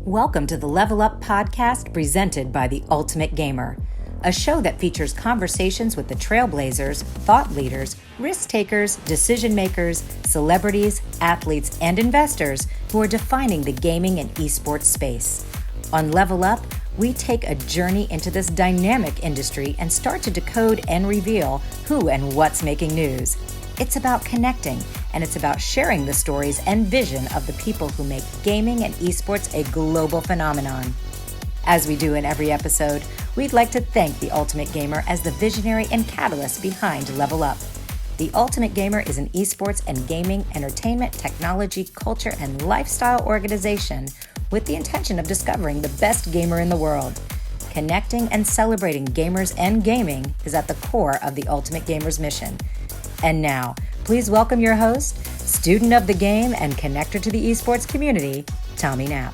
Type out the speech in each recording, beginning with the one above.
Welcome to the Level Up podcast presented by The Ultimate Gamer, a show that features conversations with the trailblazers, thought leaders, risk takers, decision makers, celebrities, athletes, and investors who are defining the gaming and eSports space. On Level Up, we take a journey into this dynamic industry and start to decode and reveal who and what's making news. It's about connecting, and it's about sharing the stories and vision of the people who make gaming and esports a global phenomenon. As we do in every episode, we'd like to thank The Ultimate Gamer as the visionary and catalyst behind Level Up. The Ultimate Gamer is an esports and gaming, entertainment, technology, culture, and lifestyle organization with the intention of discovering the best gamer in the world. Connecting and celebrating gamers and gaming is at the core of The Ultimate Gamer's mission. And now, please welcome your host, student of the game and connector to the esports community, Tommy Knapp.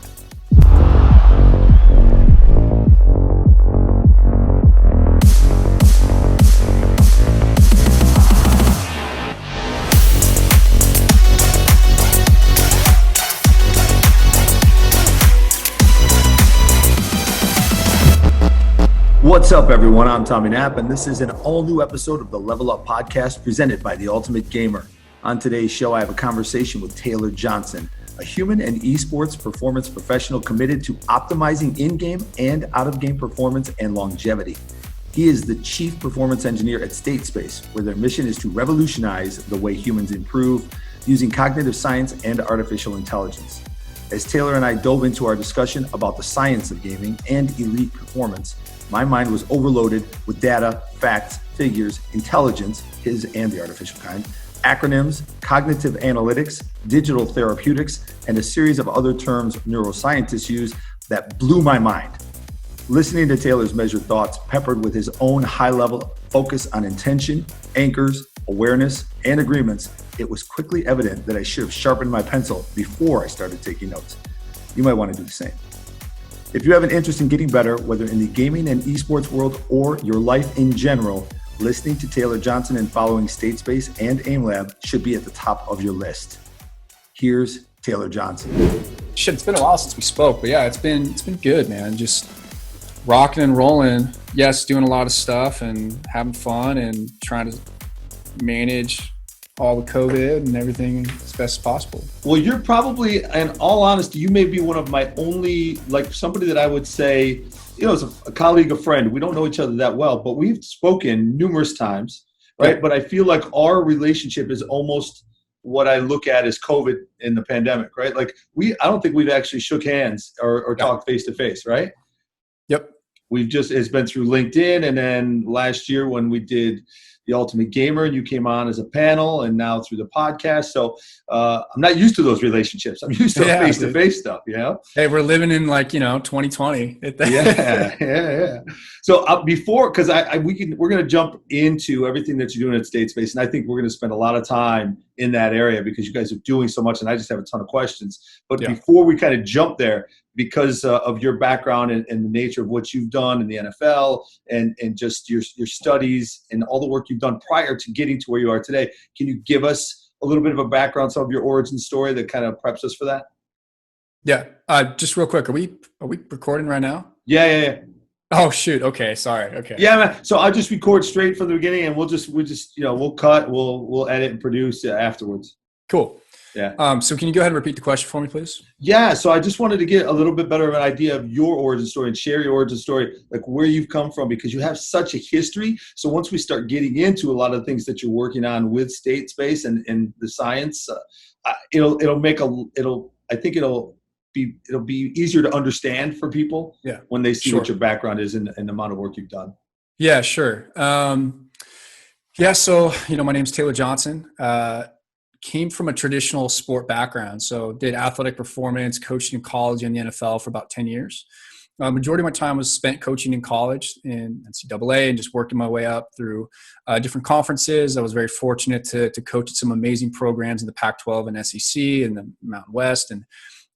What's up, everyone? I'm Tommy Knapp, and this is an all-new episode of the Level Up podcast presented by The Ultimate Gamer. On today's show, I have a conversation with Taylor Johnson, a human and esports performance professional committed to optimizing in-game and out-of-game performance and longevity. He is the chief performance engineer at Statespace, where their mission is to revolutionize the way humans improve using cognitive science and artificial intelligence. As Taylor and I dove into our discussion about the science of gaming and elite performance, my mind was overloaded with data, facts, figures, intelligence, his and the artificial kind, acronyms, cognitive analytics, digital therapeutics, and a series of other terms neuroscientists use that blew my mind. Listening to Taylor's measured thoughts, peppered with his own high-level focus on intention, anchors, awareness, and agreements, it was quickly evident that I should have sharpened my pencil before I started taking notes. You might want to do the same. If you have an interest in getting better, whether in the gaming and esports world or your life in general, listening to Taylor Johnson and following Statespace and AimLab should be at the top of your list. Here's Taylor Johnson. Shit, it's been a while since we spoke, but yeah, it's been good, man. Just rocking and rolling. Yes, doing a lot of stuff and having fun and trying to manage all the COVID and everything as best as possible. Well, you're probably, in all honesty, you may be one of my only, somebody that I would say, as a colleague, a friend. We don't know each other that well, but we've spoken numerous times, right? Yeah. But I feel like our relationship is almost what I look at as COVID in the pandemic, right? I don't think we've actually shook hands or talked face to face, right? Yep. It's been through LinkedIn, and then last year when we did The Ultimate Gamer, and you came on as a panel, and now through the podcast. So I'm not used to those relationships. I'm used to face-to-face stuff, Hey, we're living in 2020. Yeah. So before, because we're going to jump into everything that you're doing at Statespace, and I think we're going to spend a lot of time in that area because you guys are doing so much, and I just have a ton of questions. But before we kind of jump there, because of your background and the nature of what you've done in the NFL and just your studies and all the work you've done prior to getting to where you are today, can you give us a little bit of a background, some of your origin story that kind of preps us for that? Yeah. Just real quick, are we recording right now? Yeah. Oh shoot. Okay. Sorry. Okay. Yeah, man. So I'll just record straight from the beginning, and we'll cut, we'll edit and produce afterwards. Cool. Yeah. So can you go ahead and repeat the question for me, please? Yeah. So I just wanted to get a little bit better of an idea of your origin story and share your origin story, like where you've come from, because you have such a history. So once we start getting into a lot of the things that you're working on with Statespace and the science, it'll be easier to understand for people when they see what your background is and the amount of work you've done. Yeah, sure. So, my name's Taylor Johnson. Came from a traditional sport background. So did athletic performance, coaching in college and the NFL for about 10 years. Majority of my time was spent coaching in college in NCAA and just working my way up through different conferences. I was very fortunate to coach at some amazing programs in the Pac-12 and SEC and the Mountain West. And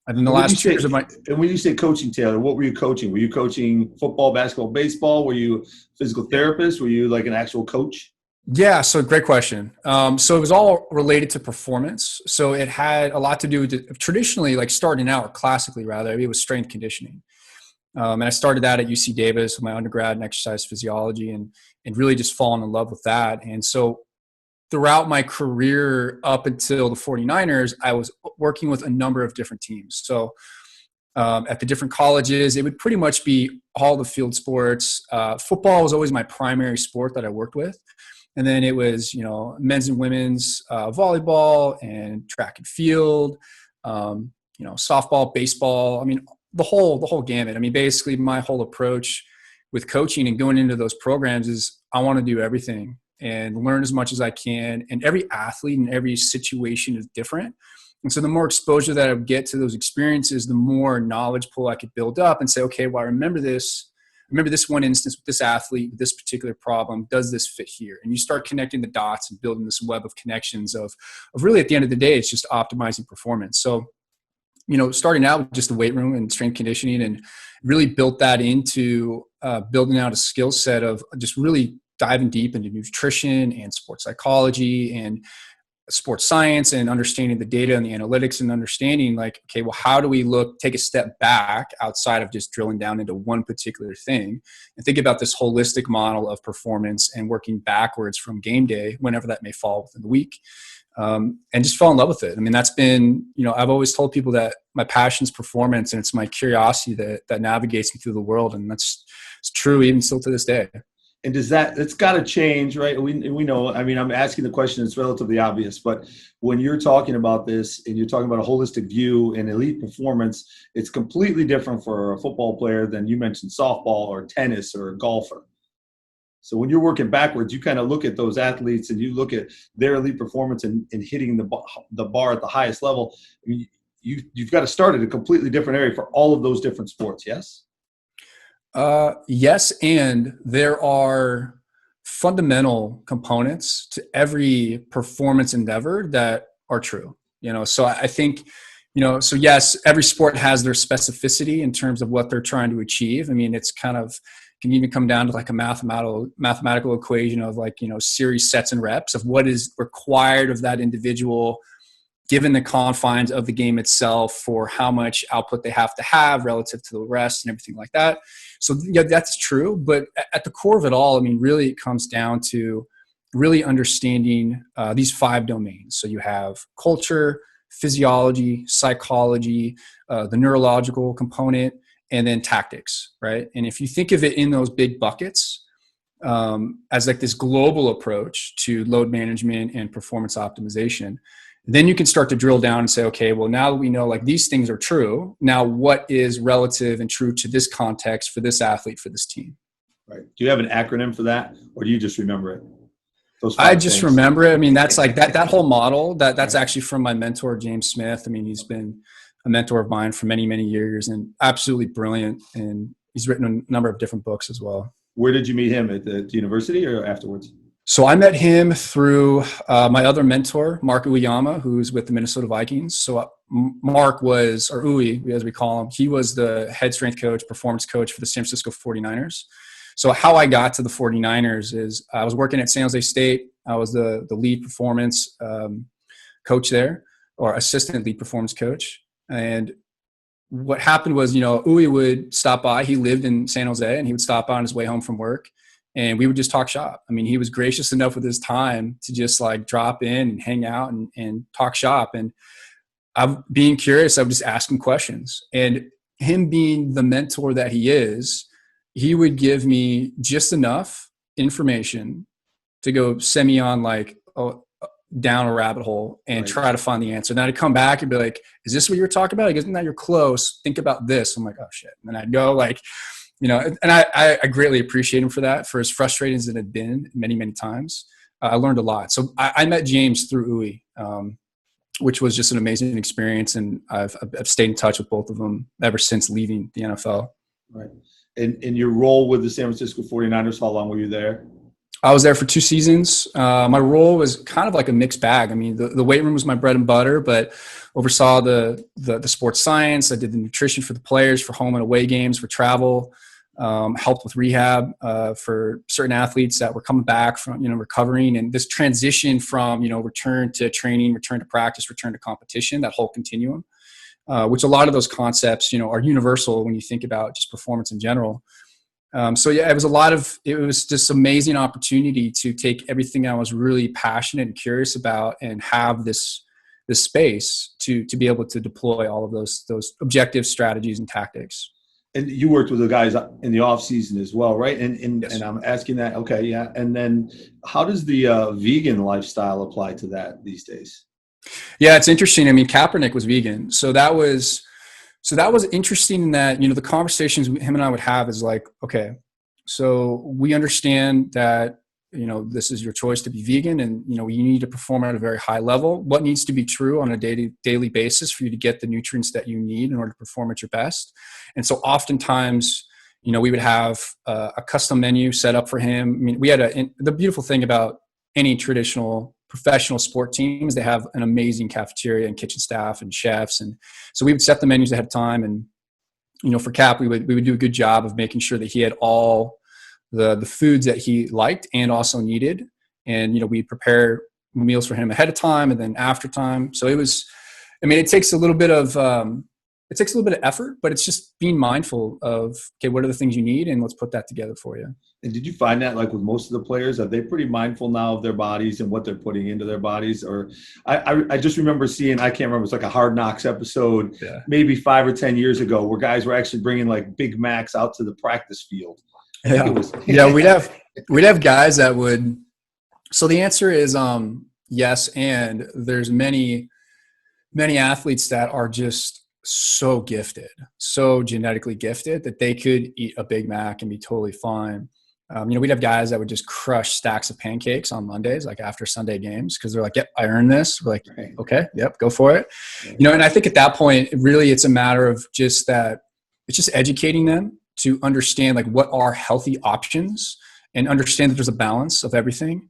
then the last 2 years of my... And when you say coaching, Taylor, what were you coaching? Were you coaching football, basketball, baseball? Were you a physical therapist? Were you like an actual coach? Yeah, so great question. So it was all related to performance. So it had a lot to do with traditionally, like starting out, or classically rather, it was strength conditioning. And I started that at UC Davis with my undergrad in exercise physiology, and really just fallen in love with that. And so throughout my career up until the 49ers, I was working with a number of different teams. So at the different colleges, it would pretty much be all the field sports. Football was always my primary sport that I worked with. And then it was, men's and women's volleyball and track and field, softball, baseball. I mean, the whole gamut. I mean, basically my whole approach with coaching and going into those programs is I want to do everything and learn as much as I can. And every athlete and every situation is different. And so the more exposure that I would get to those experiences, the more knowledge pool I could build up and say, okay, well, I remember this one instance with this athlete, with this particular problem. Does this fit here? And you start connecting the dots and building this web of connections of really, at the end of the day, it's just optimizing performance. So, starting out with just the weight room and strength conditioning, and really built that into building out a skill set of just really diving deep into nutrition and sports psychology and sports science, and understanding the data and the analytics, and understanding like, okay, well, how do we take a step back outside of just drilling down into one particular thing and think about this holistic model of performance and working backwards from game day, whenever that may fall within the week. And just fell in love with it. I mean, that's been, I've always told people that my passion is performance, and it's my curiosity that navigates me through the world. And it's true even still to this day. And it's got to change, right? We know, I mean, I'm asking the question, it's relatively obvious, but when you're talking about this and you're talking about a holistic view and elite performance, it's completely different for a football player than you mentioned softball or tennis or a golfer. So when you're working backwards, you kind of look at those athletes and you look at their elite performance and hitting the bar at the highest level. I mean, you've got to start at a completely different area for all of those different sports, yes? Yes, and there are fundamental components to every performance endeavor that are true. So I think, so yes, every sport has their specificity in terms of what they're trying to achieve. I mean, it's can even come down to like a mathematical equation of like, series, sets, and reps of what is required of that individual given the confines of the game itself for how much output they have to have relative to the rest and everything like that. So yeah, that's true. But at the core of it all, I mean, really it comes down to really understanding these 5 domains. So you have culture, physiology, psychology, the neurological component, and then tactics, right? And if you think of it in those big buckets as like this global approach to load management and performance optimization, then you can start to drill down and say, okay, well, now that we know like these things are true, now what is relative and true to this context for this athlete, for this team? Right. Do you have an acronym for that, or do you just remember it? I just remember it. I mean, that's like that whole model that's actually from my mentor, James Smith. I mean, he's been a mentor of mine for many, many years and absolutely brilliant. And he's written a number of different books as well. Where did you meet him? At the university or afterwards? So I met him through my other mentor, Mark Uyama, who's with the Minnesota Vikings. So Mark was, or Uwe, as we call him, he was the head strength coach, performance coach for the San Francisco 49ers. So how I got to the 49ers is I was working at San Jose State. I was the lead performance coach there, or assistant lead performance coach. And what happened was, Uwe would stop by. He lived in San Jose, and he would stop by on his way home from work. And we would just talk shop. I mean, he was gracious enough with his time to just like drop in and hang out and talk shop. And being curious, I would just ask him questions. And him being the mentor that he is, he would give me just enough information to go send me on like down a rabbit hole and try to find the answer. Then I'd come back and be like, is this what you were talking about? He goes, no, you're close. Think about this. I'm like, oh shit. And then I'd go like, and I greatly appreciate him for that, for as frustrating as it had been many, many times. I learned a lot. So I met James through Uwe, which was just an amazing experience. And I've stayed in touch with both of them ever since leaving the NFL. Right. And your role with the San Francisco 49ers, how long were you there? I was there for 2 seasons. My role was kind of like a mixed bag. I mean, the weight room was my bread and butter, but oversaw the sports science. I did the nutrition for the players, for home and away games, for travel. helped with rehab for certain athletes that were coming back from, recovering, and this transition from, return to training, return to practice, return to competition, that whole continuum, which a lot of those concepts, are universal when you think about just performance in general. So yeah, it was just amazing opportunity to take everything I was really passionate and curious about and have this space to be able to deploy all of those objective strategies and tactics. And you worked with the guys in the off season as well, right? And Yes. and I'm asking that. Okay, yeah. And then how does the vegan lifestyle apply to that these days? Yeah, it's interesting. I mean, Kaepernick was vegan, so that was interesting in that, the conversations him and I would have is like, okay, so we understand that, this is your choice to be vegan, and, you need to perform at a very high level. What needs to be true on a daily basis for you to get the nutrients that you need in order to perform at your best? And so oftentimes, we would have a custom menu set up for him. I mean, we had the beautiful thing about any traditional professional sport teams, they have an amazing cafeteria and kitchen staff and chefs. And so we would set the menus ahead of time. And, for Cap, we would do a good job of making sure that he had all the foods that he liked and also needed. And, we'd prepare meals for him ahead of time and then after time. So it takes a little bit of effort, but it's just being mindful of, okay, what are the things you need? And let's put that together for you. And did you find that, like with most of the players, are they pretty mindful now of their bodies and what they're putting into their bodies? Or I just remember seeing, I can't remember, it's like a Hard Knocks episode, maybe 5 or 10 years ago, where guys were actually bringing like Big Macs out to the practice field. Yeah, we'd have guys that would. So the answer is yes, and there's many athletes that are just so gifted, so genetically gifted that they could eat a Big Mac and be totally fine. We'd have guys that would just crush stacks of pancakes on Mondays, like after Sunday games, because they're like, yep, I earned this. We're like, okay, yep, go for it. And I think at that point, really, it's a matter of just that. It's just educating them to understand like what are healthy options and understand that there's a balance of everything.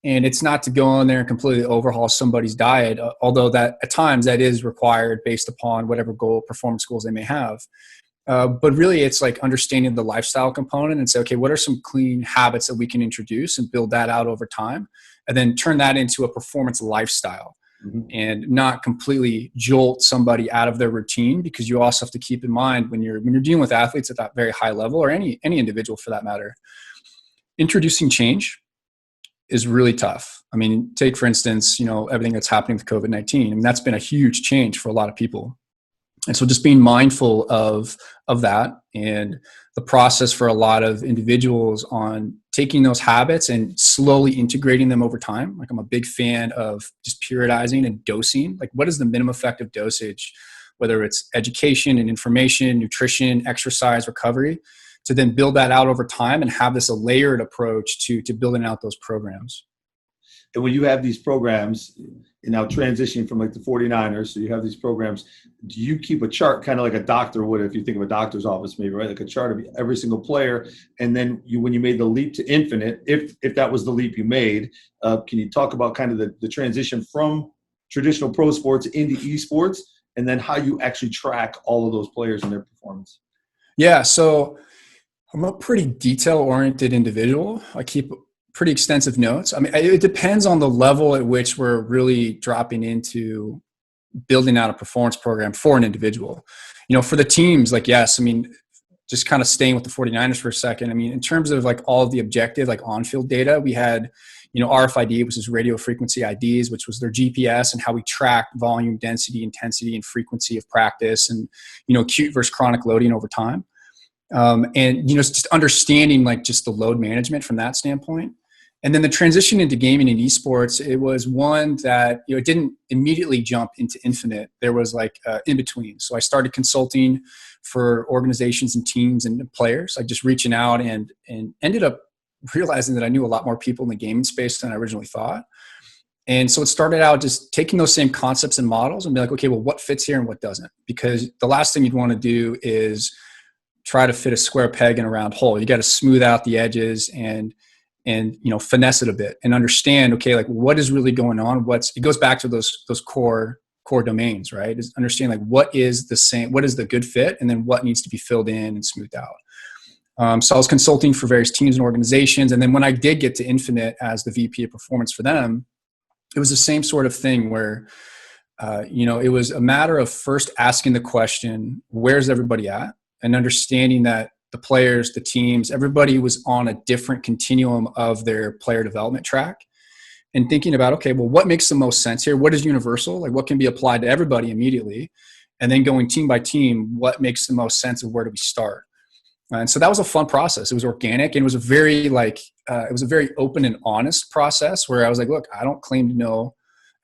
And it's not to go in there and completely overhaul somebody's diet, although that at times that is required based upon whatever performance goals they may have. But really, it's like understanding the lifestyle component and say, okay, what are some clean habits that we can introduce and build that out over time, and then turn that into a performance lifestyle, and not completely jolt somebody out of their routine, because you also have to keep in mind when you're dealing with athletes at that very high level, or any individual for that matter, introducing change is really tough. I mean, take for instance, everything that's happening with COVID-19. I mean, that's been a huge change for a lot of people. And so just being mindful of that, and the process for a lot of individuals on taking those habits and slowly integrating them over time. Like, I'm a big fan of just periodizing and dosing. Like, what is the minimum effective dosage, whether it's education and information, nutrition, exercise, recovery, to then build that out over time and have this a layered approach to building out those programs. And when you have these programs, and now transitioning from like the 49ers, so you have these programs, do you keep a chart kind of like a doctor would, if you think of a doctor's office maybe, right? Like a chart of every single player. And then when you made the leap to infinite, if that was the leap you made, can you talk about kind of the transition from traditional pro sports into eSports, and then how you actually track all of those players and their performance? Yeah, so I'm a pretty detail-oriented individual. I keep pretty extensive notes. I mean, it depends on the level at which we're really dropping into building out a performance program for an individual. For the teams, like, yes, I mean, just kind of staying with the 49ers for a second. I mean, in terms of like all of the objective, like on-field data, we had, RFID, which is radio frequency IDs, which was their GPS, and how we track volume, density, intensity, and frequency of practice, and, acute versus chronic loading over time. And, just understanding like just the load management from that standpoint. And then the transition into gaming and esports, it was one that, it didn't immediately jump into infinite. There was like in between. So I started consulting for organizations and teams and players, like just reaching out, and ended up realizing that I knew a lot more people in the gaming space than I originally thought. And so it started out just taking those same concepts and models and be like, okay, well, what fits here and what doesn't? Because the last thing you'd want to do is try to fit a square peg in a round hole. You got to smooth out the edges and finesse it a bit and understand, okay, like what is really going on? It goes back to those core domains, right? Is understand like what is the good fit, and then what needs to be filled in and smoothed out. So I was consulting for various teams and organizations. And then when I did get to Infinite as the VP of performance for them, it was the same sort of thing where, it was a matter of first asking the question, where's everybody at? And understanding that the players, the teams, everybody was on a different continuum of their player development track. And thinking about, okay, well, what makes the most sense here? What is universal? Like what can be applied to everybody immediately? And then going team by team, what makes the most sense of where do we start? And so that was a fun process. It was organic, and it was a very open and honest process where I was like, look, I don't claim to know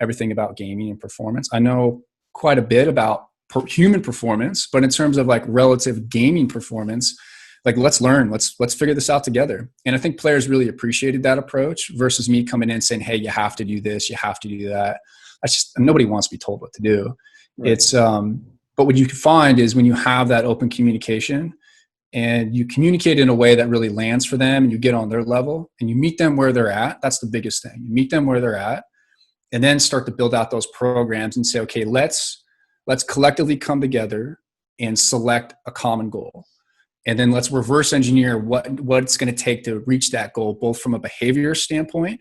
everything about gaming and performance. I know quite a bit about human performance, but in terms of like relative gaming performance, like let's learn, let's figure this out together. And I think players really appreciated that approach versus me coming in saying, hey, you have to do this, you have to do that. That's just, nobody wants to be told what to do. Right. It's but what you can find is when you have that open communication and you communicate in a way that really lands for them and you get on their level and you meet them where they're at, that's the biggest thing. You meet them where they're at and then start to build out those programs and say, okay, let's collectively come together and select a common goal. And then let's reverse engineer what it's going to take to reach that goal, both from a behavior standpoint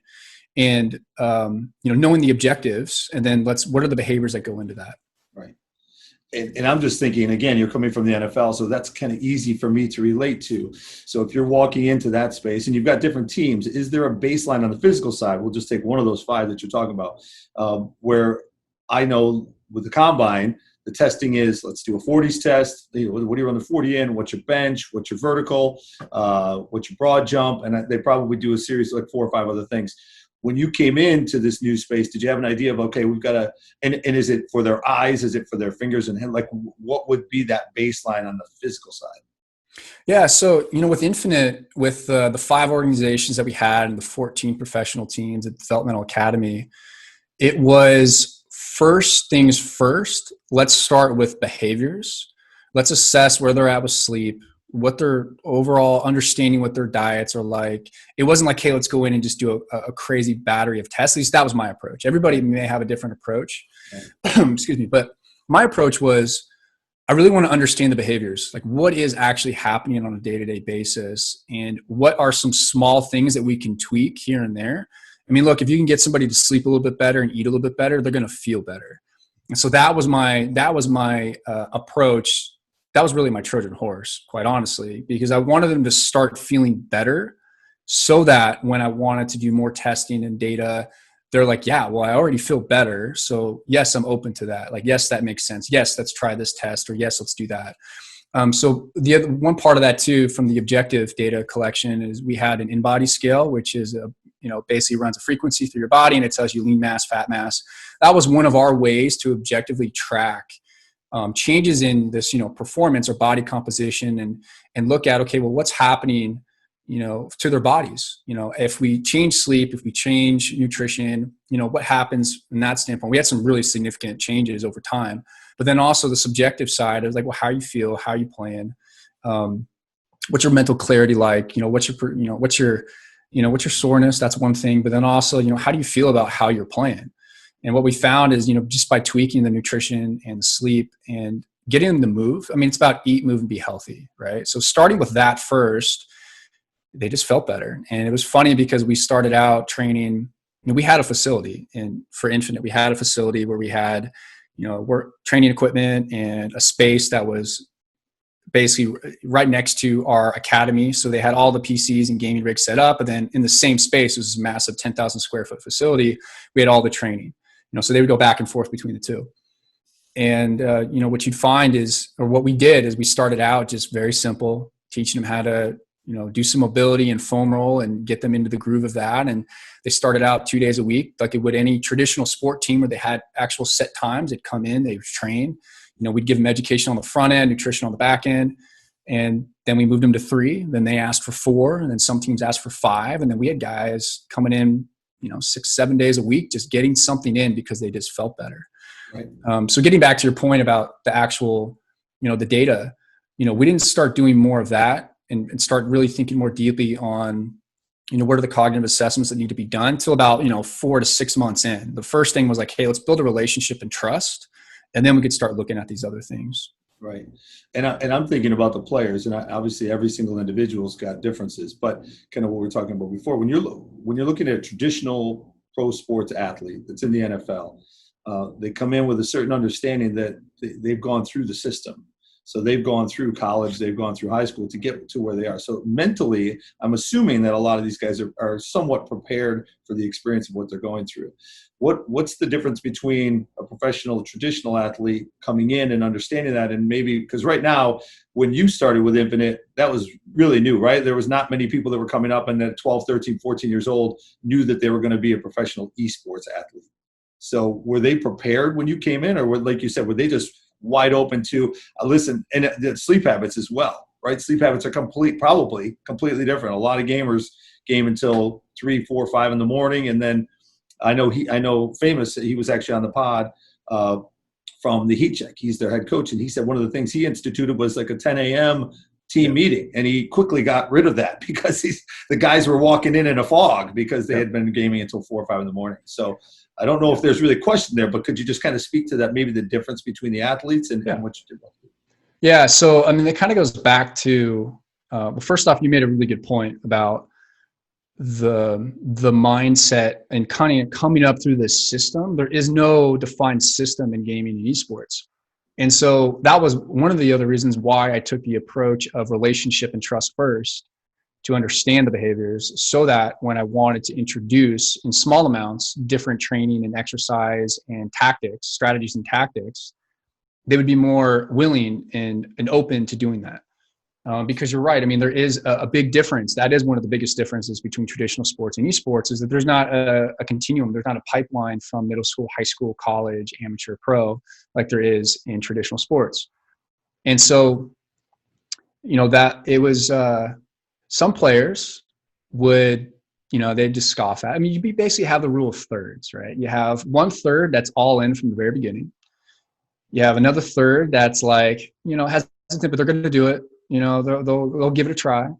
and knowing the objectives. And then what are the behaviors that go into that? Right. And I'm just thinking, again, you're coming from the NFL, so that's kind of easy for me to relate to. So if you're walking into that space and you've got different teams, is there a baseline on the physical side? We'll just take one of those 5 that you're talking about, where I know with the combine, the testing is, let's do a 40s test. What do you run the 40 in? What's your bench? What's your vertical? What's your broad jump? And they probably do a series of like 4 or 5 other things. When you came into this new space, did you have an idea of, okay, we've got to, and is it for their eyes? Is it for their fingers and hand? Like what would be that baseline on the physical side? Yeah. So, with Infinite, with the 5 organizations that we had and the 14 professional teams at Developmental Academy, it was first things first. Let's start with behaviors. Let's assess where they're at with sleep, what their overall understanding, what their diets are like. It wasn't like, hey, let's go in and just do a crazy battery of tests. At least that was my approach. Everybody may have a different approach. Right. Excuse me. But my approach was, I really want to understand the behaviors, like what is actually happening on a day-to-day basis and what are some small things that we can tweak here and there. I mean, look, if you can get somebody to sleep a little bit better and eat a little bit better, they're going to feel better. And so that was my approach. That was really my Trojan horse, quite honestly, because I wanted them to start feeling better so that when I wanted to do more testing and data, they're like, yeah, well, I already feel better. So yes, I'm open to that. Like, yes, that makes sense. Yes, let's try this test, or yes, let's do that. So the other one part of that too, from the objective data collection, is we had an in-body scale, which is basically runs a frequency through your body and it tells you lean mass, fat mass. That was one of our ways to objectively track changes in this, performance or body composition and look at, okay, well, what's happening, to their bodies. If we change sleep, if we change nutrition, what happens in that standpoint. We had some really significant changes over time, but then also the subjective side is like, well, how you feel, how you plan, what's your mental clarity like, what's your soreness. That's one thing. But then also, how do you feel about how you're playing? And what we found is, just by tweaking the nutrition and the sleep and getting them to move, I mean, it's about eat, move, and be healthy, right? So starting with that first, they just felt better. And it was funny because we started out training, we had a facility, and for Infinite, we had a facility where we had, work training equipment and a space that was basically right next to our academy. So they had all the PCs and gaming rigs set up. And then in the same space, it was a massive 10,000 square foot facility. We had all the training, so they would go back and forth between the two. And, what you'd find is, or what we did is we started out just very simple, teaching them how to, do some mobility and foam roll and get them into the groove of that. And they started out 2 days a week, like it would any traditional sport team where they had actual set times. They'd come in, they would train. We'd give them education on the front end, nutrition on the back end. And then we moved them to 3. Then they asked for 4. And then some teams asked for 5. And then we had guys coming in, 6-7 days a week, just getting something in because they just felt better. Right. So getting back to your point about the actual, the data, we didn't start doing more of that and start really thinking more deeply on, what are the cognitive assessments that need to be done till about, 4 to 6 months in. The first thing was like, hey, let's build a relationship and trust. And then we could start looking at these other things. Right. And I'm thinking about the players, and obviously every single individual's got differences, but kind of what we were talking about before, when you're looking at a traditional pro sports athlete that's in the NFL, they come in with a certain understanding that they've gone through the system. So they've gone through college, they've gone through high school to get to where they are. So mentally, I'm assuming that a lot of these guys are somewhat prepared for the experience of what they're going through. What's the difference between a professional traditional athlete coming in and understanding that, and maybe because right now when you started with Infinite, that was really new, right? There was not many people that were coming up and at 12, 13, 14 years old knew that they were going to be a professional eSports athlete. So were they prepared when you came in, or like you said, were they just wide open to listen? And the sleep habits as well, right? Sleep habits are probably completely different. A lot of gamers game until 3, 4, 5 in the morning, and then I know Famous. He was actually on the pod from the Heat Check. He's their head coach, and he said one of the things he instituted was like a 10 a.m. team meeting, and he quickly got rid of that because the guys were walking in a fog because they had been gaming until 4 or 5 in the morning. So I don't know if there's really a question there, but could you just kind of speak to that, maybe the difference between the athletes and what you did? Yeah. So, I mean, it kind of goes back to, well, first off, you made a really good point about the mindset and kind of coming up through this system. There is no defined system in gaming and esports. And so that was one of the other reasons why I took the approach of relationship and trust first, to understand the behaviors, so that when I wanted to introduce in small amounts different training and exercise and tactics, strategies and tactics, they would be more willing and open to doing that. Because you're right. I mean, there is a big difference. That is one of the biggest differences between traditional sports and esports, is that there's not a continuum. There's not a pipeline from middle school, high school, college, amateur, pro, like there is in traditional sports. And so, that it was, some players would, they'd just scoff at. I mean, you basically have the rule of thirds, right? You have 1/3 that's all in from the very beginning. You have another third that's like, hesitant, but they're going to do it. They'll give it a try. And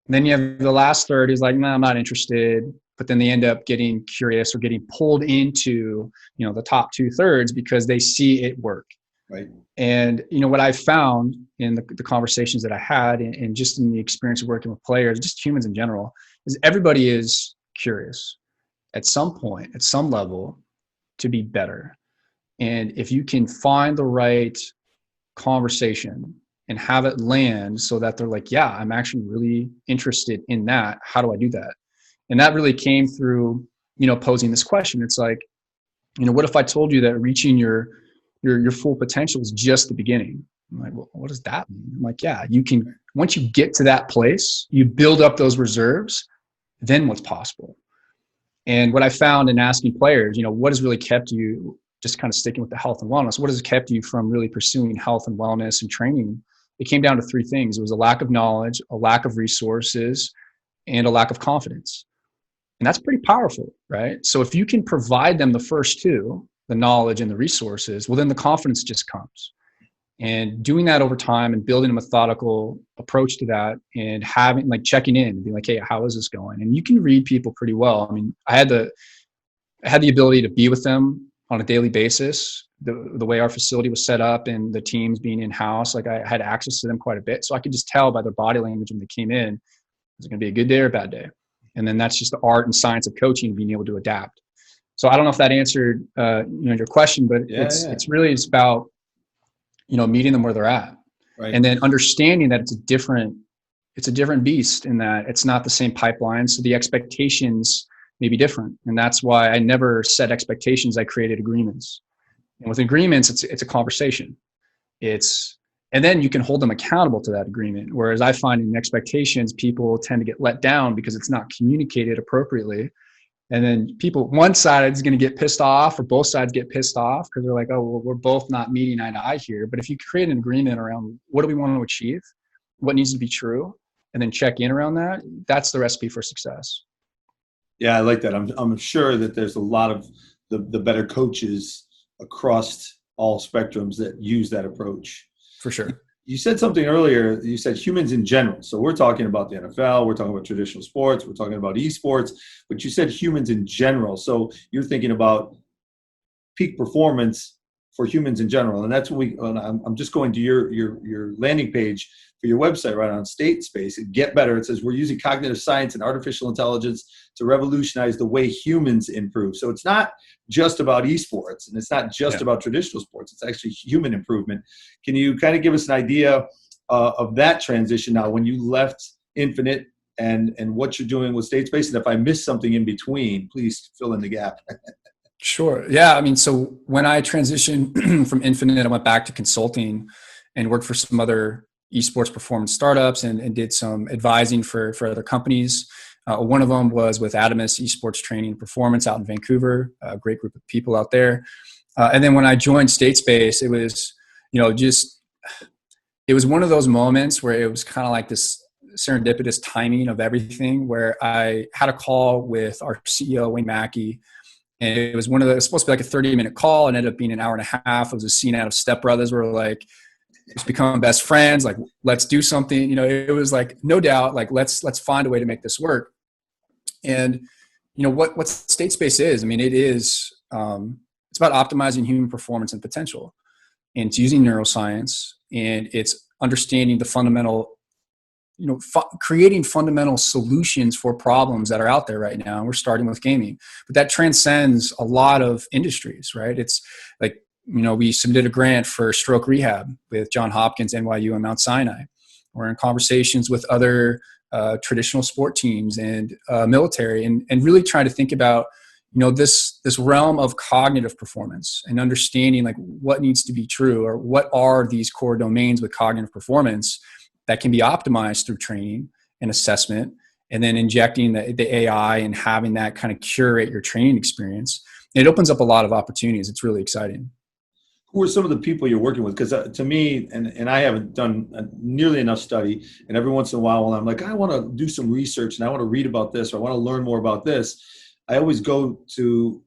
then you have the last third who's like, no, I'm not interested. But then they end up getting curious or getting pulled into, the top 2/3 because they see it work. Right. And, what I found in the conversations that I had and just in the experience of working with players, just humans in general, is everybody is curious at some point, at some level, to be better. And if you can find the right conversation and have it land so that they're like, yeah, I'm actually really interested in that. How do I do that? And that really came through, posing this question. It's like, what if I told you that reaching your full potential is just the beginning? I'm like, well, what does that mean? I'm like, yeah, you can, once you get to that place, you build up those reserves, then what's possible? And what I found in asking players, what has really kept you, just kind of sticking with the health and wellness, what has kept you from really pursuing health and wellness and training? It came down to 3 things. It was a lack of knowledge, a lack of resources, and a lack of confidence. And that's pretty powerful, right? So if you can provide them the first 2, the knowledge and the resources, well, then the confidence just comes. And doing that over time and building a methodical approach to that, and having checking in and being like, hey, how is this going? And you can read people pretty well. I mean, I had the ability to be with them on a daily basis. The way our facility was set up and the teams being in-house, I had access to them quite a bit. So I could just tell by their body language when they came in, is it going to be a good day or a bad day? And then that's just the art and science of coaching, being able to adapt. So I don't know if that answered your question, but it's really about meeting them where they're at, right. And then understanding that it's a different beast, in that it's not the same pipeline. So the expectations may be different, and that's why I never set expectations. I created agreements, and with agreements, it's a conversation. And then you can hold them accountable to that agreement. Whereas I find in expectations, people tend to get let down because it's not communicated appropriately. And then one side is going to get pissed off, or both sides get pissed off because they're like, oh, well, we're both not meeting eye to eye here. But if you create an agreement around what do we want to achieve, what needs to be true, and then check in around that, that's the recipe for success. Yeah, I like that. I'm sure that there's a lot of the better coaches across all spectrums that use that approach. For sure. You said something earlier. You said humans in general. So we're talking about the NFL. We're talking about traditional sports. We're talking about esports. But you said humans in general. So you're thinking about peak performance for humans in general. And that's what I'm just going to your landing page for your website right on Statespace. Get better. It says we're using cognitive science and artificial intelligence to revolutionize the way humans improve. So it's not just about esports, and it's not just about traditional sports. It's actually human improvement. Can you kind of give us an idea of that transition now when you left Infinite and what you're doing with Statespace? And if I missed something in between, please fill in the gap. Sure. Yeah. I mean, so when I transitioned from Infinite, I went back to consulting and worked for some other esports performance startups and did some advising for other companies. One of them was with Adamus Esports Training and Performance out in Vancouver, a great group of people out there. And then when I joined Statespace, it was, it was one of those moments where it was kind of like this serendipitous timing of everything, where I had a call with our CEO, Wayne Mackey. And it was it was supposed to be like a 30-minute call and ended up being an hour and a half. It was a scene out of Step Brothers where like, let's become best friends. Like, let's do something. It was like, no doubt, like, let's find a way to make this work. And, what Statespace is, I mean, it is, it's about optimizing human performance and potential. And it's using neuroscience, and it's understanding the fundamental, creating fundamental solutions for problems that are out there right now. And we're starting with gaming, but that transcends a lot of industries, right? It's like, we submitted a grant for stroke rehab with Johns Hopkins, NYU, and Mount Sinai. We're in conversations with other traditional sport teams and military, and really trying to think about, this realm of cognitive performance and understanding like what needs to be true, or what are these core domains with cognitive performance that can be optimized through training and assessment, and then injecting the AI and having that kind of curate your training experience. And it opens up a lot of opportunities. It's really exciting. Who are some of the people you're working with? Because to me, and I haven't done nearly enough study, and every once in a while when I'm like, I want to do some research and I want to read about this, or I want to learn more about this, I always go to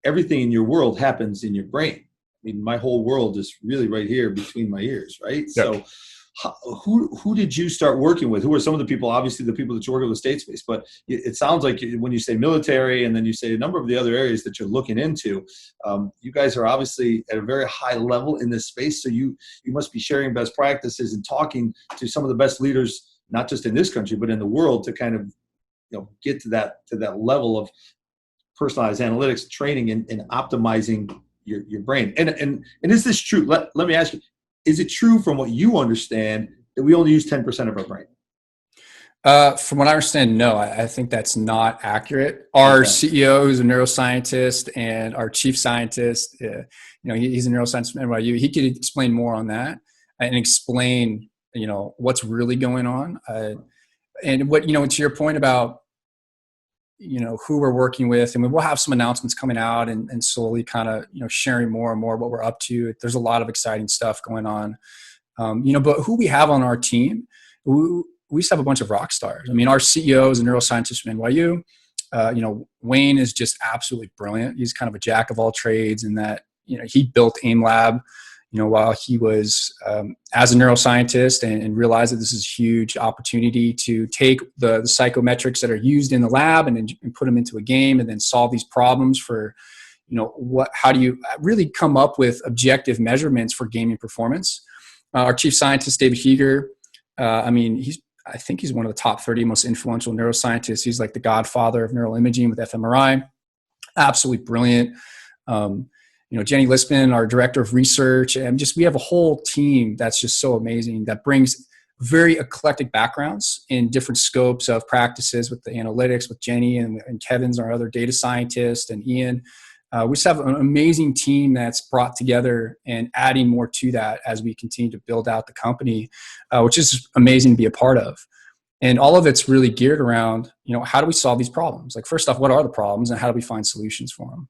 everything in your world happens in your brain. I mean, my whole world is really right here between my ears, right? Yep. So who did you start working with? Who are some of the people, obviously the people that you're working with Statespace, but it sounds like when you say military and then you say a number of the other areas that you're looking into, you guys are obviously at a very high level in this space. So you must be sharing best practices and talking to some of the best leaders, not just in this country, but in the world, to kind of, get to that level of personalized analytics training and optimizing your brain. And is this true? Let me ask you, is it true from what you understand that we only use 10% of our brain? From what I understand, no. I think that's not accurate. Our CEO, who's a neuroscientist, and our chief scientist, he's a neuroscientist from NYU. He could explain more on that and explain, what's really going on. And what, to your point about, who we're working with, and we'll have some announcements coming out and slowly kind of, sharing more and more what we're up to. There's a lot of exciting stuff going on. But who we have on our team, we just have a bunch of rock stars. I mean, our CEO is a neuroscientist from NYU. Wayne is just absolutely brilliant. He's kind of a jack of all trades in that, he built AIM Lab, while he was as a neuroscientist, and realized that this is a huge opportunity to take the psychometrics that are used in the lab and put them into a game, and then solve these problems for, how do you really come up with objective measurements for gaming performance? Our chief scientist, David Heeger, I think he's one of the top 30 most influential neuroscientists. He's like the godfather of neural imaging with fMRI. Absolutely brilliant. Jenny Lispin, our director of research, and we have a whole team that's just so amazing, that brings very eclectic backgrounds in different scopes of practices with the analytics, with Jenny and Kevin's our other data scientist, and Ian. We just have an amazing team that's brought together and adding more to that as we continue to build out the company, which is amazing to be a part of. And all of it's really geared around, how do we solve these problems? Like, first off, what are the problems and how do we find solutions for them?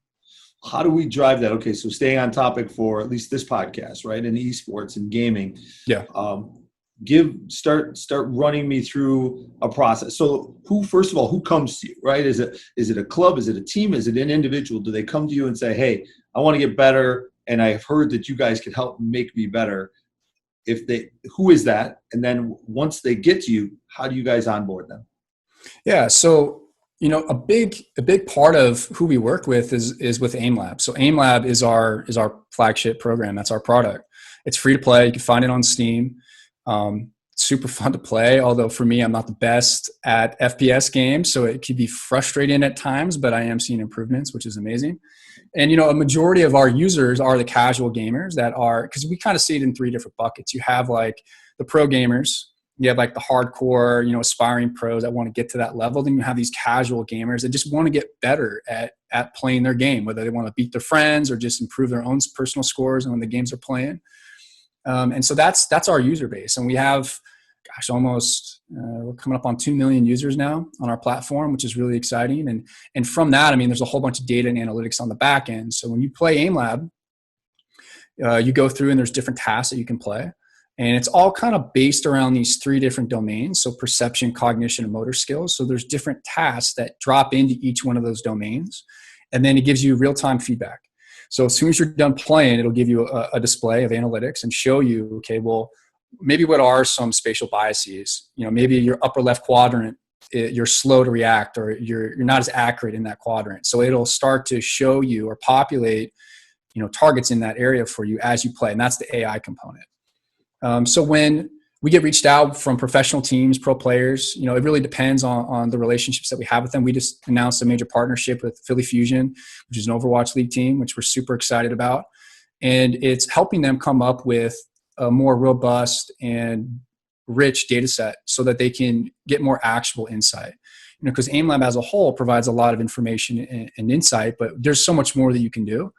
How do we drive that? Okay, so staying on topic for at least this podcast, right? In esports and gaming. Yeah. Start running me through a process. So first of all, who comes to you, right? Is it a club? Is it a team? Is it an individual? Do they come to you and say, hey, I want to get better, and I've heard that you guys can help make me better? Who is that? And then once they get to you, how do you guys onboard them? Yeah. So A big part of who we work with is with AimLab. So AimLab is our flagship program. That's our product. It's free to play. You can find it on Steam. It's super fun to play. Although for me, I'm not the best at FPS games, so it can be frustrating at times. But I am seeing improvements, which is amazing. And a majority of our users are the casual gamers that are, because we kind of see it in three different buckets. You have like the pro gamers. You have like the hardcore, aspiring pros that want to get to that level. Then you have these casual gamers that just want to get better at playing their game, whether they want to beat their friends or just improve their own personal scores when the games are playing. And so that's our user base. And we have, almost we're coming up on 2 million users now on our platform, which is really exciting. And from that, there's a whole bunch of data and analytics on the back end. So when you play AimLab, you go through and there's different tasks that you can play. And it's all kind of based around these three different domains. So perception, cognition, and motor skills. So there's different tasks that drop into each one of those domains. And then it gives you real-time feedback. So as soon as you're done playing, it'll give you a display of analytics and show you, okay, well, maybe what are some spatial biases? Maybe your upper left quadrant, you're slow to react, or you're not as accurate in that quadrant. So it'll start to show you or populate, targets in that area for you as you play. And that's the AI component. So when we get reached out from professional teams, pro players, it really depends on the relationships that we have with them. We just announced a major partnership with Philly Fusion, which is an Overwatch League team, which we're super excited about. And it's helping them come up with a more robust and rich data set so that they can get more actionable insight. Because AimLab as a whole provides a lot of information and insight, but there's so much more that you can do.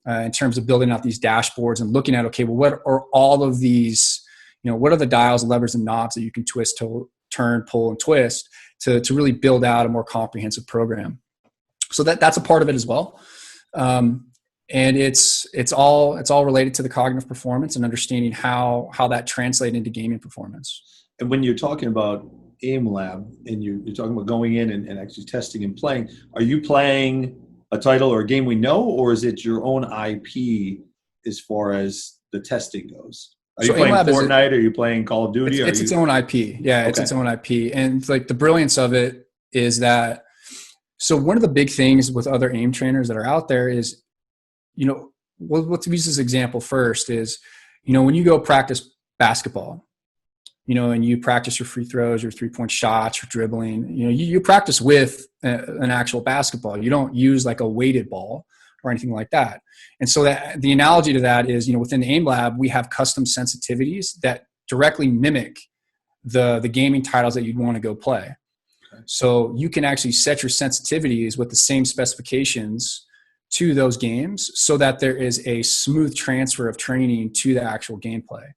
In terms of building out these dashboards and looking at, okay, well, what are all of these, what are the dials, levers, and knobs that you can twist, turn, pull, and twist to really build out a more comprehensive program. So that's a part of it as well. And it's all related to the cognitive performance and understanding how that translates into gaming performance. And when you're talking about AimLab and you're talking about going in and actually testing and playing, are you playing a title or a game we know, or is it your own IP as far as the testing goes? Are you playing Fortnite? Are you playing Call of Duty? It's its own IP. Yeah, it's its own IP. And like the brilliance of it is that, so one of the big things with other aim trainers that are out there is, let's use this example first is, when you go practice basketball, and you practice your free throws, your 3-point shots, your dribbling, you practice with an actual basketball. You don't use like a weighted ball or anything like that. And so that the analogy to that is, within the AimLab, we have custom sensitivities that directly mimic the gaming titles that you'd want to go play. Okay. So you can actually set your sensitivities with the same specifications to those games so that there is a smooth transfer of training to the actual gameplay.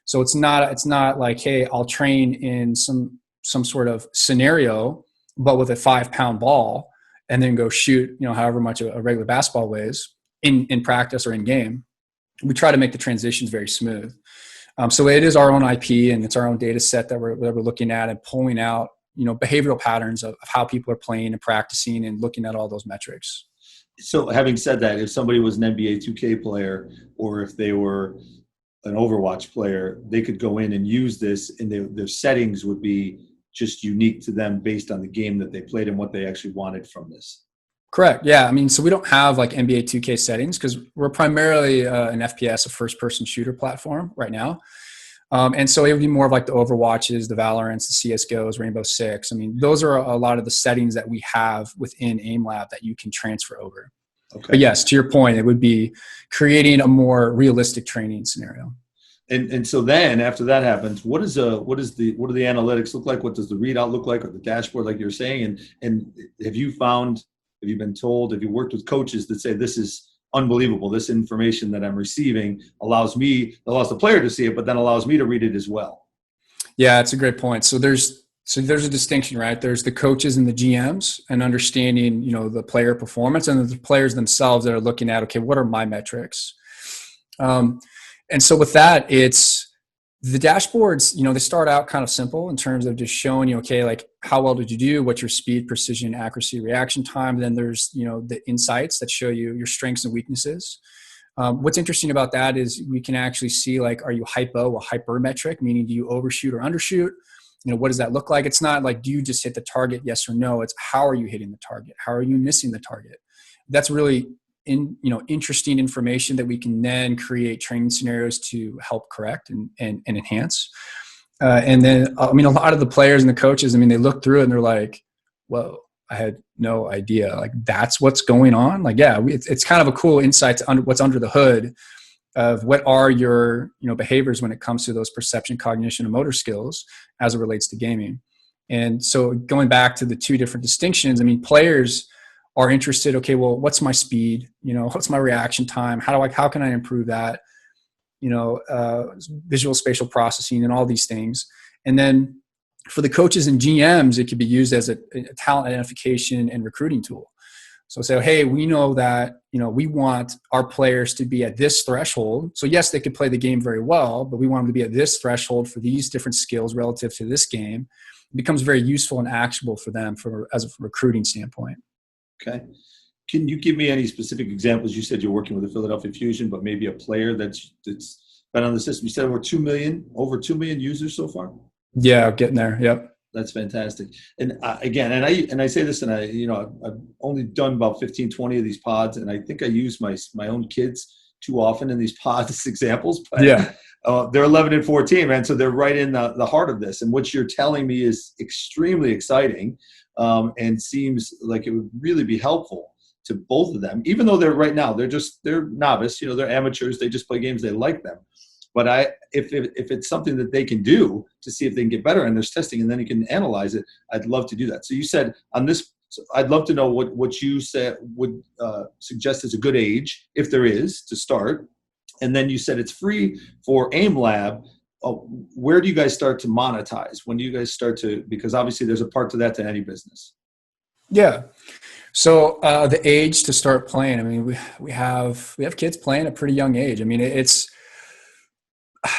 So it's not like, hey, I'll train in some sort of scenario, but with a 5-pound ball and then go shoot, however much a regular basketball weighs in practice or in game. We try to make the transitions very smooth. So it is our own IP and it's our own data set that we're looking at and pulling out, behavioral patterns of how people are playing and practicing and looking at all those metrics. So having said that, if somebody was an NBA 2K player or if they were an Overwatch player, they could go in and use this and their settings would be just unique to them based on the game that they played and what they actually wanted from this. Correct. Yeah. So we don't have like NBA 2K settings because we're primarily an FPS, a first-person shooter platform right now. And so it would be more of like the Overwatches, the Valorants, the CSGOs, Rainbow Six. Those are a lot of the settings that we have within AimLab that you can transfer over. Okay. But yes, to your point, it would be creating a more realistic training scenario. And so then after that happens, what do the analytics look like? What does the readout look like, or the dashboard, like you're saying? And have you been told, have you worked with coaches that say this is unbelievable? This information that I'm receiving allows the player to see it, but then allows me to read it as well. Yeah, it's a great point. So there's a distinction, right? There's the coaches and the GMs and understanding, the player performance, and the players themselves that are looking at, okay, what are my metrics? And so with that, it's the dashboards, they start out kind of simple in terms of just showing you, okay, like how well did you do? What's your speed, precision, accuracy, reaction time? Then there's, the insights that show you your strengths and weaknesses. What's interesting about that is we can actually see, like, are you hypo, a hyper metric, meaning do you overshoot or undershoot? What does that look like? It's not like, do you just hit the target? Yes or no. It's how are you hitting the target? How are you missing the target? That's really interesting information that we can then create training scenarios to help correct and enhance. And then, a lot of the players and the coaches, they look through it and they're like, whoa, I had no idea. Like, that's what's going on. Like, yeah, it's kind of a cool insight to what's under the hood of what are your, behaviors when it comes to those perception, cognition, and motor skills as it relates to gaming. And so going back to the two different distinctions, players are interested, okay, well, what's my speed? What's my reaction time? How can I improve that? Visual spatial processing and all these things. And then for the coaches and GMs, it could be used as a talent identification and recruiting tool. So say, hey, we know that, we want our players to be at this threshold. So yes, they could play the game very well, but we want them to be at this threshold for these different skills relative to this game. It becomes very useful and actionable for them as a recruiting standpoint. Okay. Can you give me any specific examples? You said you're working with the Philadelphia Fusion, but maybe a player that's been on the system. You said over 2 million users so far? Yeah, getting there. Yep. That's fantastic. And again, and I say this, and I've only done about 15, 20 of these pods, and I think I use my own kids too often in these pods as examples. But yeah, they're 11 and 14, man. So they're right in the heart of this. And what you're telling me is extremely exciting, and seems like it would really be helpful to both of them, even though they're novice, they're amateurs. They just play games. They like them. But if it's something that they can do to see if they can get better, and there's testing, and then you can analyze it, I'd love to do that. So you said on this, I'd love to know what you said would suggest is a good age, if there is, to start. And then you said it's free for AIM Lab. Where do you guys start to monetize? When do you guys start to, because obviously there's a part to that to any business. Yeah. So the age to start playing, we have kids playing at a pretty young age.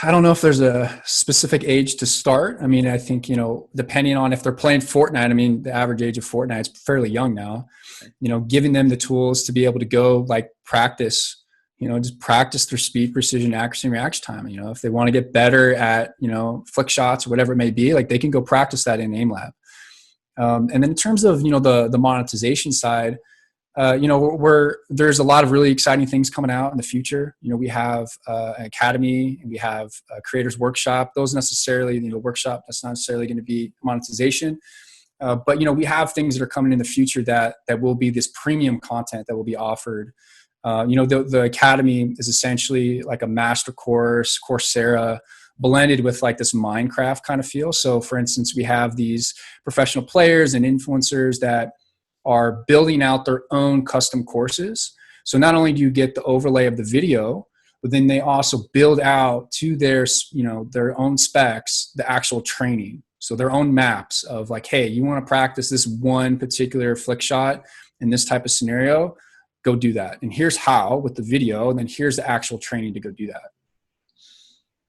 I don't know if there's a specific age to start. I think, depending on if they're playing Fortnite, the average age of Fortnite is fairly young now, giving them the tools to be able to go practice, just practice their speed, precision, accuracy, and reaction time. If they want to get better at, flick shots or whatever it may be, they can go practice that in AIM Lab. And then in terms of, the monetization side, there's a lot of really exciting things coming out in the future. We have an academy, and we have a creators workshop. Those necessarily, workshop, that's not necessarily going to be monetization. But, we have things that are coming in the future that will be this premium content that will be offered. The academy is essentially like a master course, Coursera, blended with this Minecraft kind of feel. So for instance, we have these professional players and influencers that are building out their own custom courses. So not only do you get the overlay of the video, but then they also build out to their own specs, the actual training. So their own maps of hey, you want to practice this one particular flick shot in this type of scenario, go do that. And here's how with the video, and then here's the actual training to go do that.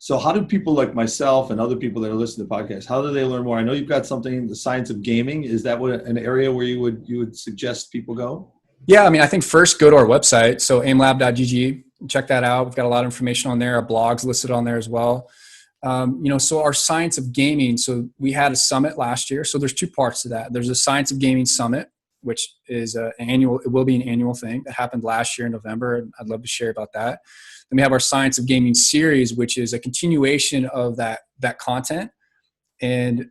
So how do people like myself and other people that are listening to podcasts, how do they learn more? I know you've got something, the science of gaming. Is that an area where you would suggest people go? Yeah, I think first go to our website. So aimlab.gg, check that out. We've got a lot of information on there. Our blog's listed on there as well. So our science of gaming. So we had a summit last year. So there's two parts to that. There's a science of gaming summit, which is it will be an annual thing that happened last year in November. And I'd love to share about that. Then we have our Science of Gaming series, which is a continuation of that content, and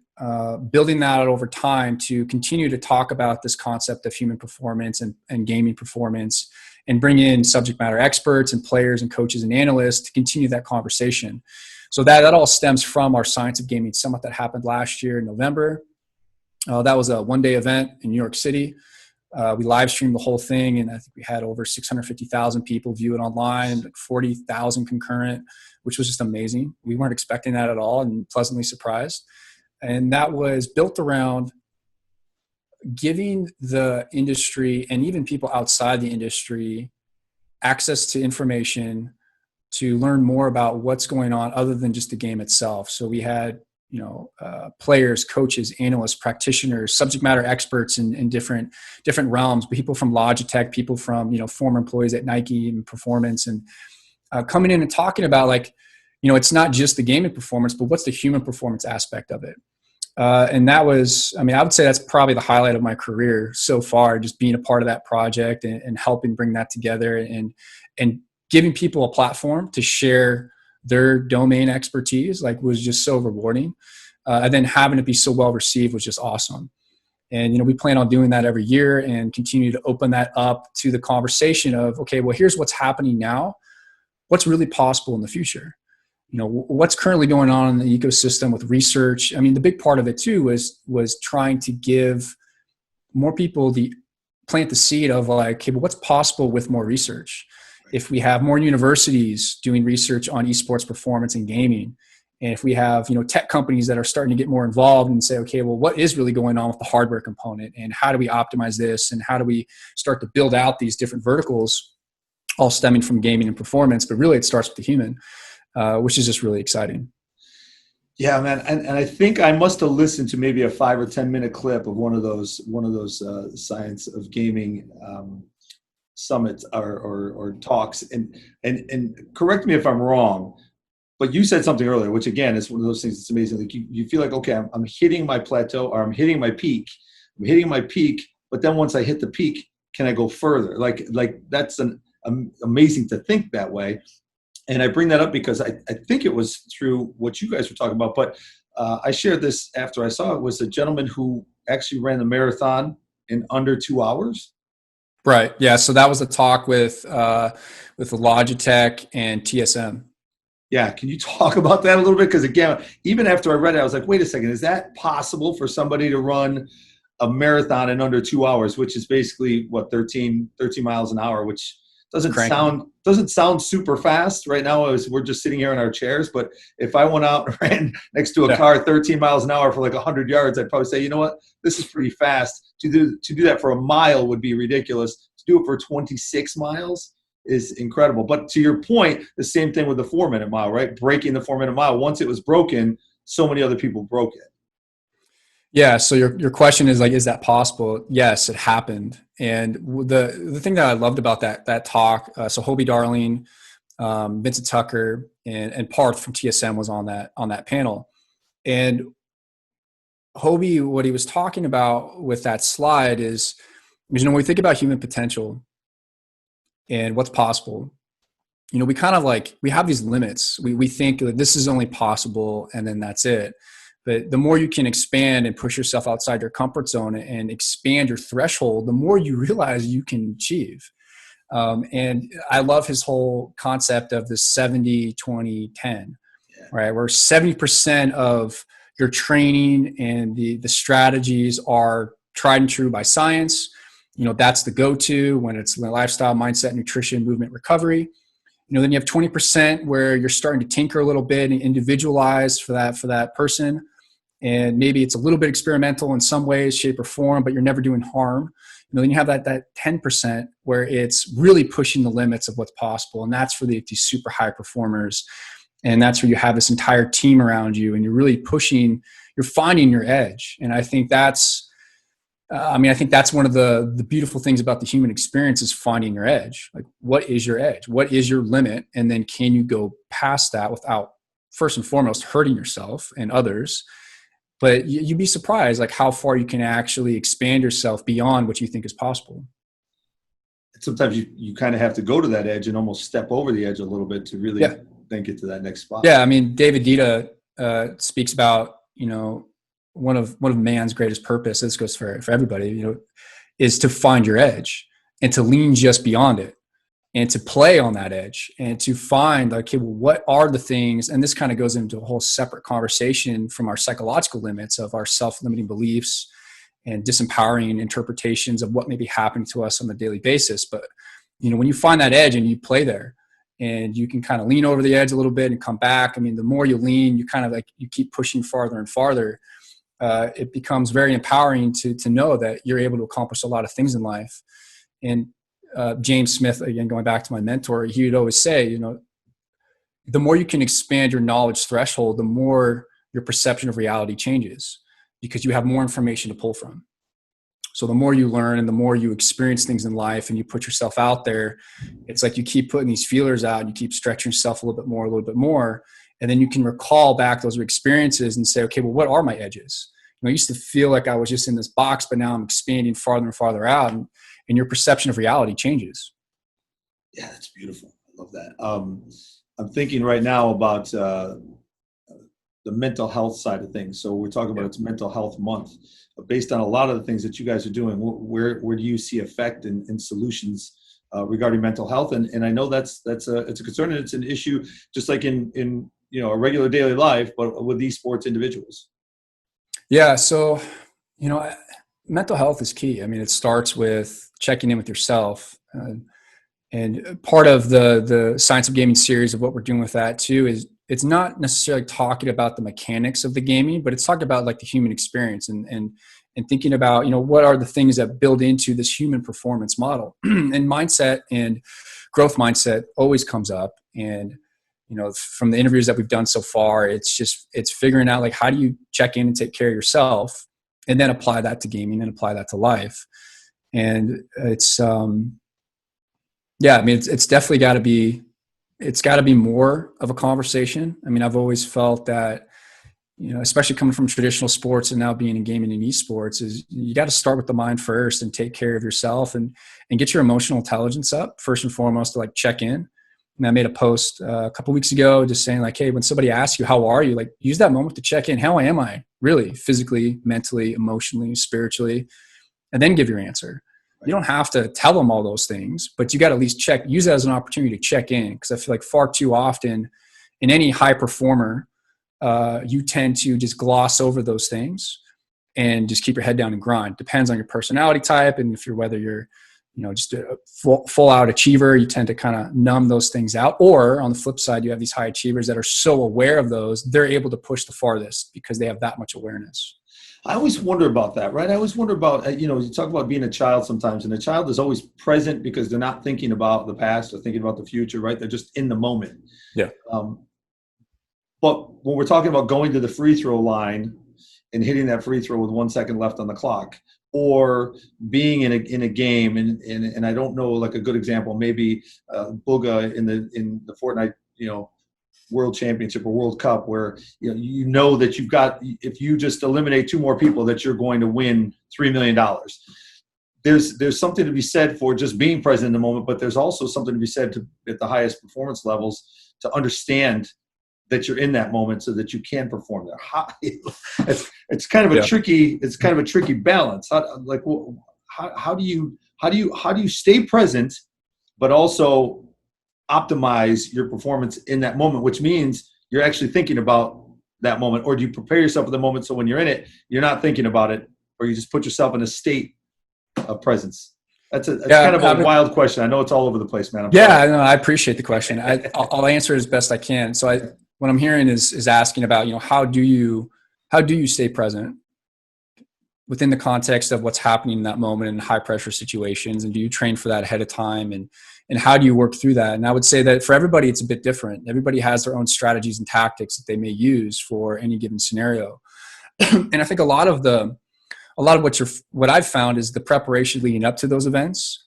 building that out over time to continue to talk about this concept of human performance and gaming performance, and bring in subject matter experts and players and coaches and analysts to continue that conversation. So that all stems from our Science of Gaming summit that happened last year in November. That was a one-day event in New York City. We live streamed the whole thing, and I think we had over 650,000 people view it online, 40,000 concurrent, which was just amazing. We weren't expecting that at all, and pleasantly surprised. And that was built around giving the industry and even people outside the industry access to information to learn more about what's going on other than just the game itself. So we had players, coaches, analysts, practitioners, subject matter experts in different realms, people from Logitech, people from, former employees at Nike and performance, and coming in and talking about it's not just the gaming performance, but what's the human performance aspect of it. And that was, I mean, I would say that's probably the highlight of my career so far, just being a part of that project and helping bring that together and giving people a platform to share their domain expertise, like, was just so rewarding. And then having it be so well received was just awesome. And, we plan on doing that every year and continue to open that up to the conversation of, okay, well, here's what's happening now. What's really possible in the future? What's currently going on in the ecosystem with research. I mean, the big part of it too was trying to give more people plant the seed of like, okay, but what's possible with more research? If we have more universities doing research on esports performance and gaming, and if we have, tech companies that are starting to get more involved and say, okay, well, what is really going on with the hardware component, and how do we optimize this, and how do we start to build out these different verticals, all stemming from gaming and performance, but really it starts with the human, which is just really exciting. Yeah, man, and I think I must have listened to maybe a 5 or 10 minute clip of one of those Science of Gaming summits or talks, and correct me if I'm wrong, but you said something earlier, which again is one of those things that's amazing. Like you feel like, okay, I'm hitting my plateau, or I'm hitting my peak. But then once I hit the peak, can I go further? Like that's amazing to think that way. And I bring that up because I think it was through what you guys were talking about. But I shared this after I saw it. Was a gentleman who actually ran the marathon in under 2 hours. Right. Yeah. So that was a talk with Logitech and TSM. Yeah. Can you talk about that a little bit? Because again, even after I read it, I was like, wait a second, is that possible for somebody to run a marathon in under 2 hours, which is basically what, 13 miles an hour, which doesn't sound super fast right now as we're just sitting here in our chairs. But if I went out and ran next to a car 13 miles an hour for like 100 yards, I'd probably say, you know what, this is pretty fast. To do that for a mile would be ridiculous. To do it for 26 miles is incredible. But to your point, the same thing with the 4 minute mile, right? Breaking the 4 minute mile. Once it was broken, so many other people broke it. Yeah. So your question is like, is that possible? Yes, it happened. And the thing that I loved about that talk, so Hobie Darling, Vincent Tucker, and Parth from TSM was on that panel. And Hobie, what he was talking about with that slide is, when we think about human potential and what's possible, we kind of we have these limits. We think that this is only possible and then that's it. But the more you can expand and push yourself outside your comfort zone and expand your threshold, the more you realize you can achieve. And I love his whole concept of the 70-20-10, right? Where 70% of your training and the strategies are tried and true by science. That's the go-to when it's lifestyle, mindset, nutrition, movement, recovery. Then you have 20% where you're starting to tinker a little bit and individualize for that person. And maybe it's a little bit experimental in some ways, shape, or form, but you're never doing harm. Then you have that 10% where it's really pushing the limits of what's possible. And that's for these super high performers. And that's where you have this entire team around you and you're really pushing, you're finding your edge. And I think that's one of the beautiful things about the human experience is finding your edge. Like, what is your edge? What is your limit? And then can you go past that without, first and foremost, hurting yourself and others? But you'd be surprised how far you can actually expand yourself beyond what you think is possible. Sometimes you kind of have to go to that edge and almost step over the edge a little bit to really then get to that next spot. Yeah, I mean, David Dita speaks about, one of man's greatest purpose, this goes for everybody, is to find your edge and to lean just beyond it and to play on that edge and to find, what are the things, and this kind of goes into a whole separate conversation from our psychological limits of our self-limiting beliefs and disempowering interpretations of what may be happening to us on a daily basis. But, when you find that edge and you play there and you can kind of lean over the edge a little bit and come back, the more you lean, you kind of you keep pushing farther and farther. It becomes very empowering to know that you're able to accomplish a lot of things in life. And James Smith, again, going back to my mentor, he would always say, the more you can expand your knowledge threshold, the more your perception of reality changes because you have more information to pull from. So the more you learn and the more you experience things in life and you put yourself out there, it's like you keep putting these feelers out and you keep stretching yourself a little bit more. And then you can recall back those experiences and say, okay, well, what are my edges? I used to feel like I was just in this box, but now I'm expanding farther and farther out, and your perception of reality changes. Yeah, that's beautiful. I love that. I'm thinking right now about the mental health side of things. So we're talking about It's Mental Health Month. Based on a lot of the things that you guys are doing, where do you see effect and solutions regarding mental health? And I know it's a concern, and it's an issue just like in a regular daily life, but with esports individuals. Yeah. So, mental health is key. I mean, it starts with checking in with yourself. And part of the Science of Gaming series of what we're doing with that too is it's not necessarily talking about the mechanics of the gaming, but it's talking about like the human experience and thinking about, what are the things that build into this human performance model. And mindset and growth mindset always comes up. And, from the interviews that we've done so far, it's figuring out like, how do you check in and take care of yourself and then apply that to gaming and apply that to life. And it's, it's definitely got to be more of a conversation. I mean, I've always felt that, especially coming from traditional sports and now being in gaming and esports, is you got to start with the mind first and take care of yourself and get your emotional intelligence up first and foremost to like check in. And I made a post a couple weeks ago just saying like, hey, when somebody asks you, how are you? Like use that moment to check in. How am I really physically, mentally, emotionally, spiritually, and then give your answer. You don't have to tell them all those things, but you got to at least use it as an opportunity to check in. Because I feel like far too often in any high performer, you tend to just gloss over those things and just keep your head down and grind. Depends on your personality type. And whether you're, just a full out achiever, you tend to kind of numb those things out. Or on the flip side, you have these high achievers that are so aware of those, they're able to push the farthest because they have that much awareness. I always wonder about that, right? I always wonder about, you talk about being a child sometimes, and a child is always present because they're not thinking about the past or thinking about the future, right? They're just in the moment. Yeah. But when we're talking about going to the free throw line and hitting that free throw with 1 second left on the clock, or being in a game, and I don't know, like a good example, maybe Booga in the Fortnite, World Championship or World Cup, where that you've got, if you just eliminate 2 more people, that you're going to win $3 million. There's something to be said for just being present in the moment, but there's also something to be said at the highest performance levels to understand that you're in that moment so that you can perform there. It's kind of a tricky balance. How do you stay present, but also optimize your performance in that moment, which means you're actually thinking about that moment? Or do you prepare yourself for the moment so when you're in it, you're not thinking about it, or you just put yourself in a state of presence? That's kind of a wild question. I know it's all over the place, man. I appreciate the question. I'll answer it as best I can. So what I'm hearing is asking about, how do you stay present within the context of what's happening in that moment in high pressure situations, and do you train for that ahead of time, and how do you work through that? And I would say that for everybody, it's a bit different. Everybody has their own strategies and tactics that they may use for any given scenario. And I think a lot of what I've found is the preparation leading up to those events.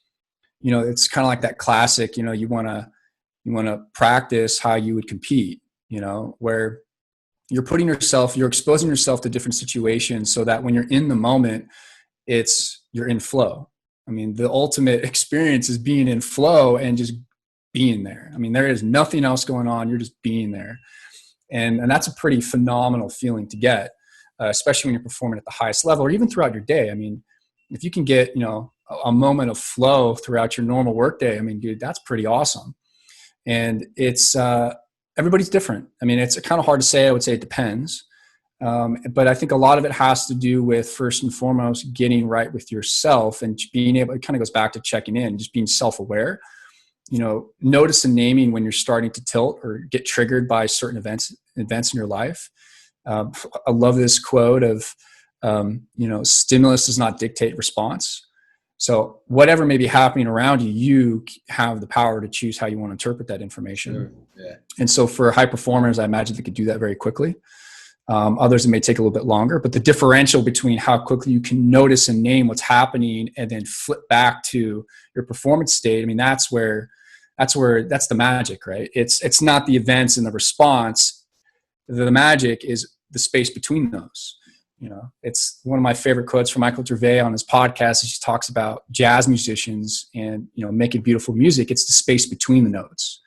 It's kind of like that classic, you want to practice how you would compete, where you're exposing yourself to different situations so that when you're in the moment, you're in flow. I mean, the ultimate experience is being in flow and just being there. I mean, there is nothing else going on. You're just being there. And that's a pretty phenomenal feeling to get, especially when you're performing at the highest level, or even throughout your day. I mean, if you can get, a moment of flow throughout your normal workday, I mean, dude, that's pretty awesome. And it's, everybody's different. I mean, it's kind of hard to say. I would say it depends. But I think a lot of it has to do with, first and foremost, getting right with yourself and being able, it kind of goes back to checking in, just being self-aware, notice and naming when you're starting to tilt or get triggered by certain events in your life. I love this quote of, stimulus does not dictate response. So whatever may be happening around you, you have the power to choose how you want to interpret that information. Sure. Yeah. And so for high performers, I imagine they could do that very quickly. Others, it may take a little bit longer, but the differential between how quickly you can notice and name what's happening and then flip back to your performance state, I mean, that's the magic, right? It's not the events and the response. The magic is the space between those. It's one of my favorite quotes from Michael Gervais on his podcast. He talks about jazz musicians and, making beautiful music. It's the space between the notes.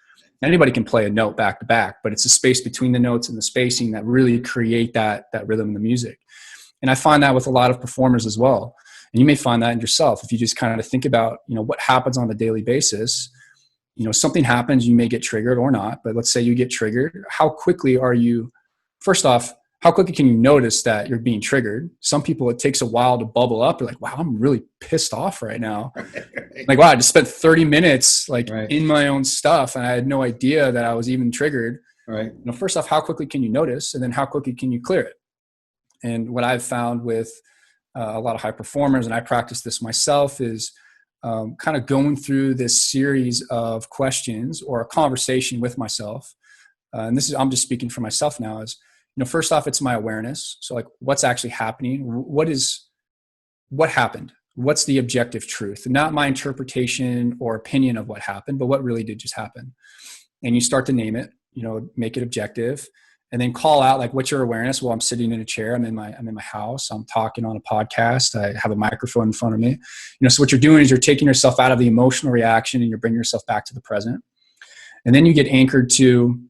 Anybody can play a note back to back, but it's the space between the notes and the spacing that really create that rhythm in the music. And I find that with a lot of performers as well. And you may find that in yourself if you just kind of think about, what happens on a daily basis. Something happens, you may get triggered or not, but let's say you get triggered. How quickly how quickly can you notice that you're being triggered? Some people, it takes a while to bubble up. They're like, wow, I'm really pissed off right now. Right. Like, wow, I just spent 30 minutes in my own stuff and I had no idea that I was even triggered. Right. First off, how quickly can you notice? And then how quickly can you clear it? And what I've found with a lot of high performers, and I practice this myself, is kind of going through this series of questions or a conversation with myself. And I'm just speaking for myself now, is, first off, it's my awareness. So what's actually happening? What happened? What's the objective truth? Not my interpretation or opinion of what happened, but what really did just happen. And you start to name it, make it objective, and then call out what's your awareness? Well, I'm sitting in a chair. I'm in my house. I'm talking on a podcast. I have a microphone in front of me. So what you're doing is you're taking yourself out of the emotional reaction and you're bringing yourself back to the present. And then you get anchored to,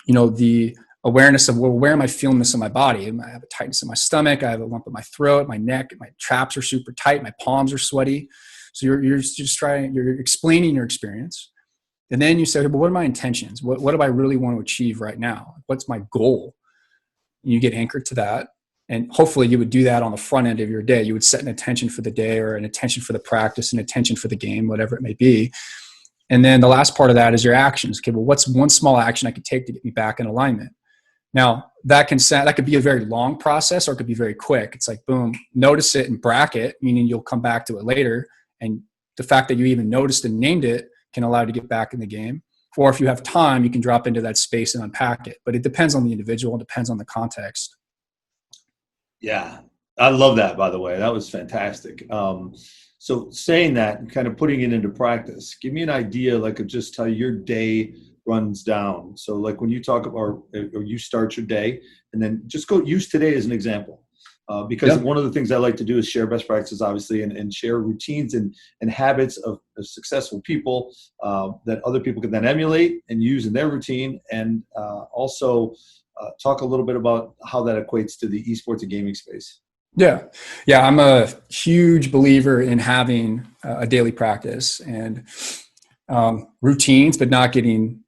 the awareness of, well, where am I feeling this in my body? I have a tightness in my stomach. I have a lump in my throat, my neck, my traps are super tight. My palms are sweaty. So you're explaining your experience. And then you say, well, what are my intentions? What do I really want to achieve right now? What's my goal? And you get anchored to that. And hopefully you would do that on the front end of your day. You would set an intention for the day or an intention for the practice, an intention for the game, whatever it may be. And then the last part of that is your actions. Okay, well, what's one small action I could take to get me back in alignment? Now, that could be a very long process or it could be very quick. It's like, boom, notice it and bracket, meaning you'll come back to it later. And the fact that you even noticed and named it can allow you to get back in the game. Or if you have time, you can drop into that space and unpack it. But it depends on the individual. It depends on the context. Yeah, I love that, by the way. That was fantastic. So saying that and kind of putting it into practice, give me an idea of just how your day runs down. So when you talk about, or you start your day, and then just use today as an example. Because one of the things I like to do is share best practices, obviously, and share routines and habits of successful people that other people can then emulate and use in their routine. And also talk a little bit about how that equates to the esports and gaming space. Yeah. I'm a huge believer in having a daily practice and routines, but not getting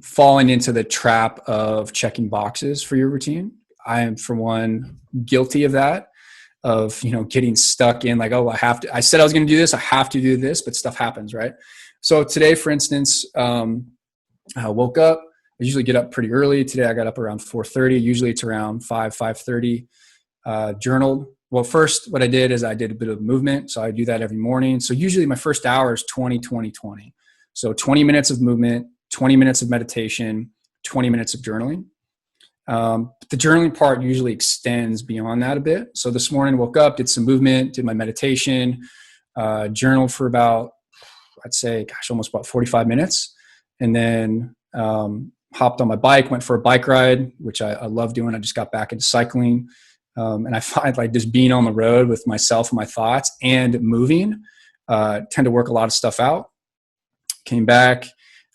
falling into the trap of checking boxes for your routine. I am, for one, guilty of that, of, getting stuck in I said I was going to do this. I have to do this, but stuff happens. Right. So today, for instance, I woke up. I usually get up pretty early. Today I got up around 4:30. Usually it's around 5:30. Journaled. Well, first what I did is I did a bit of movement. So I do that every morning. So usually my first hour is 20-20-20. So 20 minutes of movement, 20 minutes of meditation, 20 minutes of journaling. But the journaling part usually extends beyond that a bit. So this morning I woke up, did some movement, did my meditation, journaled for about, I'd say, almost about 45 minutes. And then hopped on my bike, went for a bike ride, which I love doing. I just got back into cycling. And I find just being on the road with myself and my thoughts and moving tend to work a lot of stuff out. Came back,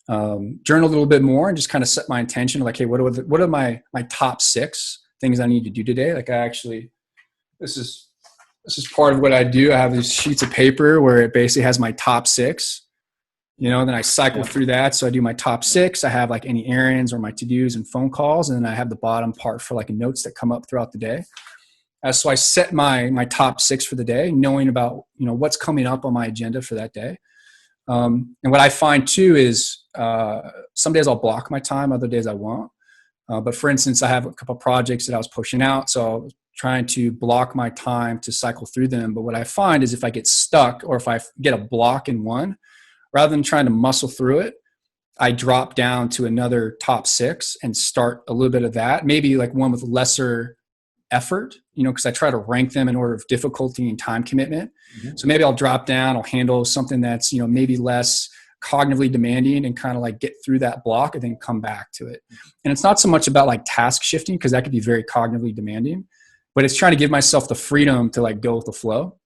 journaled a little bit more and just kind of set my intention hey, what are my top 6 things I need to do today? This is part of what I do. I have these sheets of paper where it basically has my top 6, then I cycle through that. So I do my top 6. I have any errands or my to-dos and phone calls. And then I have the bottom part for notes that come up throughout the day. So I set my top 6 for the day, knowing about, what's coming up on my agenda for that day. And what I find too is some days I'll block my time, other days I won't. But for instance, I have a couple projects that I was pushing out. So I was trying to block my time to cycle through them. But what I find is if I get stuck or if I get a block in one, rather than trying to muscle through it, I drop down to another top 6 and start a little bit of that. Maybe one with lesser effort, because I try to rank them in order of difficulty and time commitment. Mm-hmm. So maybe I'll drop down, I'll handle something that's, maybe less cognitively demanding and kind of get through that block and then come back to it. And it's not so much about task shifting, because that could be very cognitively demanding, but it's trying to give myself the freedom to like go with the flow.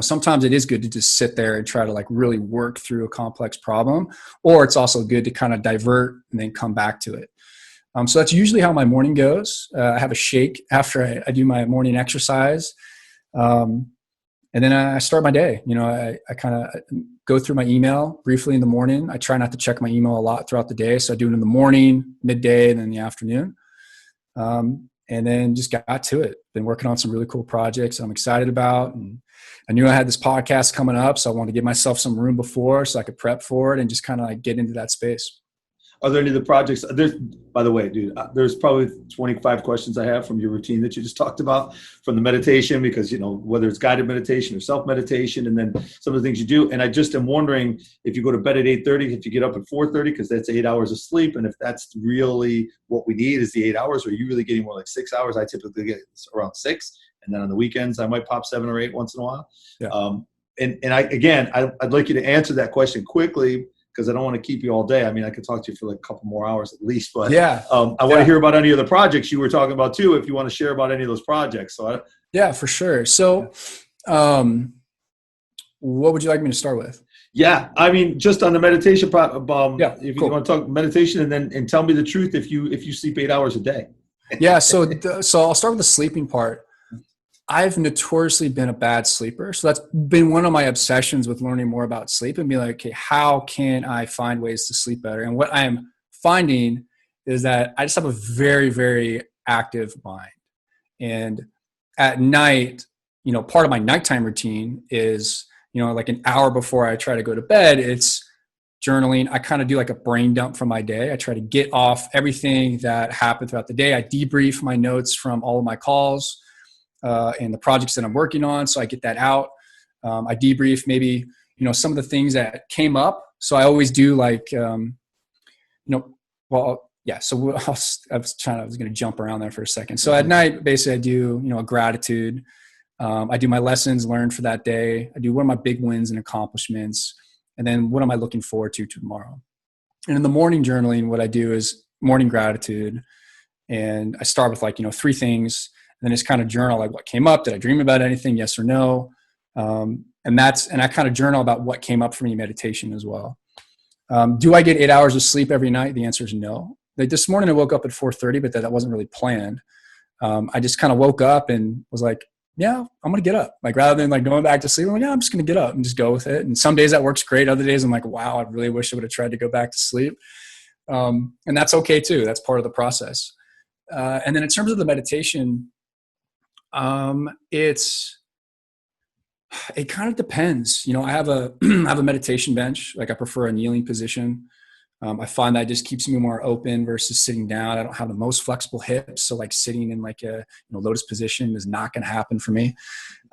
Sometimes it is good to just sit there and try to like really work through a complex problem, or it's also good to kind of divert and then come back to it. So that's usually how my morning goes. I have a shake after I do my morning exercise. And then I start my day. I kind of go through my email briefly in the morning. I try not to check my email a lot throughout the day. So I do it in the morning, midday, and then the afternoon. And then just got to it. Been working on some really cool projects I'm excited about. And I knew I had this podcast coming up, so I wanted to give myself some room before so I could prep for it and just kind of like get into that space. Are there any of the projects? By the way, dude, there's probably 25 questions I have from your routine that you just talked about, from the meditation, because, whether it's guided meditation or self-meditation, and then some of the things you do. And I just am wondering if you go to bed at 8:30, if you get up at 4:30, because that's 8 hours of sleep. And if that's really what we need is the 8 hours, or are you really getting more like 6 hours? I typically get around 6. And then on the weekends, I might pop 7 or 8 once in a while. Yeah. I'd like you to answer that question quickly, because I don't want to keep you all day. I mean, I could talk to you for like a couple more hours at least, but I want to hear about any of the projects you were talking about too, if you want to share about any of those projects. Yeah, for sure. So what would you like me to start with? Yeah, I mean, just on the meditation, if cool. you want to talk meditation, and tell me the truth, if you sleep 8 hours a day. Yeah, so I'll start with the sleeping part. I've notoriously been a bad sleeper. So that's been one of my obsessions with learning more about sleep, and be like, okay, how can I find ways to sleep better? And what I'm finding is that I just have a very, very active mind. And at night, part of my nighttime routine is, like an hour before I try to go to bed, it's journaling. I kind of do like a brain dump from my day. I try to get off everything that happened throughout the day. I debrief my notes from all of my calls and the projects that I'm working on. So I get that out. I debrief maybe, some of the things that came up. So I always do like, So I was going to jump around there for a second. So at night, basically I do, a gratitude. I do my lessons learned for that day. I do what are my big wins and accomplishments. And then what am I looking forward to tomorrow? And in the morning journaling, what I do is morning gratitude. And I start with like, 3 things. And then just kind of journal like what came up. Did I dream about anything? Yes or no? And I kind of journal about what came up for me in meditation as well. Do I get 8 hours of sleep every night? The answer is no. Like this morning I woke up at 4:30, but that wasn't really planned. I just kind of woke up and was like, yeah, I'm going to get up. Like rather than like going back to sleep, I'm like, yeah, I'm just going to get up and just go with it. And some days that works great. Other days I'm like, wow, I really wish I would have tried to go back to sleep. And that's okay too. That's part of the process. And then in terms of the meditation, it kind of depends. I have a meditation bench. Like I prefer a kneeling position. I find that just keeps me more open versus sitting down. I don't have the most flexible hips. So like sitting in like a lotus position is not going to happen for me.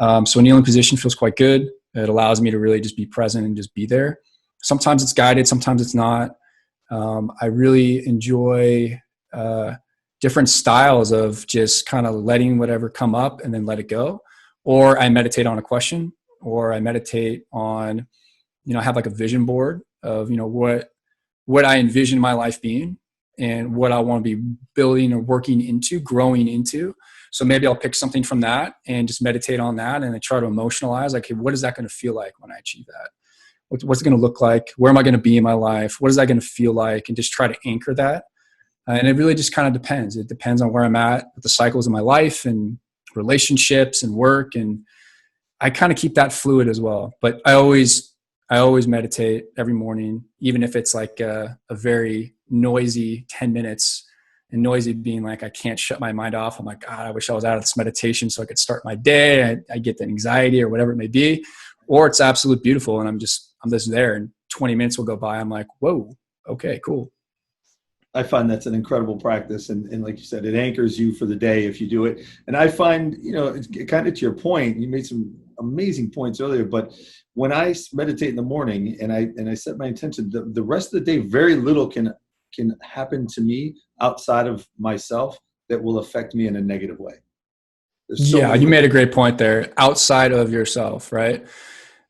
So a kneeling position feels quite good. It allows me to really just be present and just be there. Sometimes it's guided, sometimes it's not. I really enjoy, different styles of just kind of letting whatever come up and then let it go. Or I meditate on a question, or I meditate on, I have like a vision board of, what I envision my life being and what I want to be building or working into, growing into. So maybe I'll pick something from that and just meditate on that. And I try to emotionalize, like, hey, what is that going to feel like when I achieve that? What's it going to look like? Where am I going to be in my life? What is that going to feel like? And just try to anchor that. And it really just kind of depends. It depends on where I'm at with the cycles of my life and relationships and work. And I kind of keep that fluid as well. But I always meditate every morning, even if it's like a very noisy 10 minutes, and noisy being like, I can't shut my mind off. I'm like, God, I wish I was out of this meditation so I could start my day. I get the anxiety or whatever it may be, or it's absolute beautiful. And I'm just there, and 20 minutes will go by. I'm like, whoa, okay, cool. I find that's an incredible practice. And like you said, it anchors you for the day if you do it. And I find, it's kind of to your point, you made some amazing points earlier, but when I meditate in the morning and I set my intention, the rest of the day, very little can happen to me outside of myself that will affect me in a negative way. You made a great point there. Outside of yourself, right?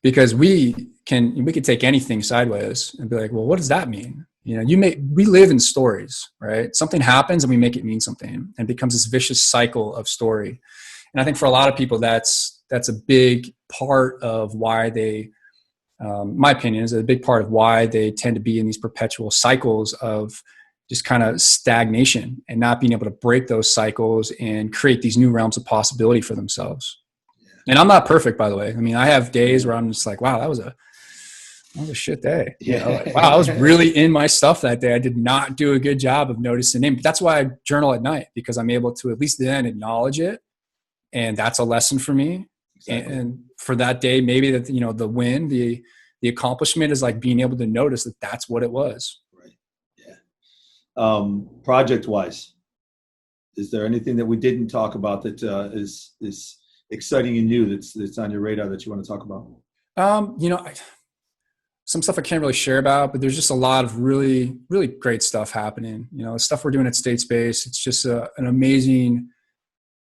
Because we can take anything sideways and be like, well, what does that mean? We live in stories, right? Something happens and we make it mean something, and it becomes this vicious cycle of story. And I think for a lot of people, that's a big part of why they, my opinion is a big part of why they tend to be in these perpetual cycles of just kind of stagnation and not being able to break those cycles and create these new realms of possibility for themselves. And I'm not perfect, by the way. I mean, I have days where I'm just like, wow, that was a shit day. Yeah. Like, wow, I was really in my stuff that day. I did not do a good job of noticing it. But that's why I journal at night, because I'm able to at least then acknowledge it. And that's a lesson for me. Exactly. And for that day, maybe that, the win, the accomplishment is like being able to notice that that's what it was. Right. Yeah. Project wise, is there anything that we didn't talk about that is exciting and new that's on your radar that you want to talk about? Some stuff I can't really share about, but there's just a lot of really, really great stuff happening. The stuff we're doing at Statespace, it's just an amazing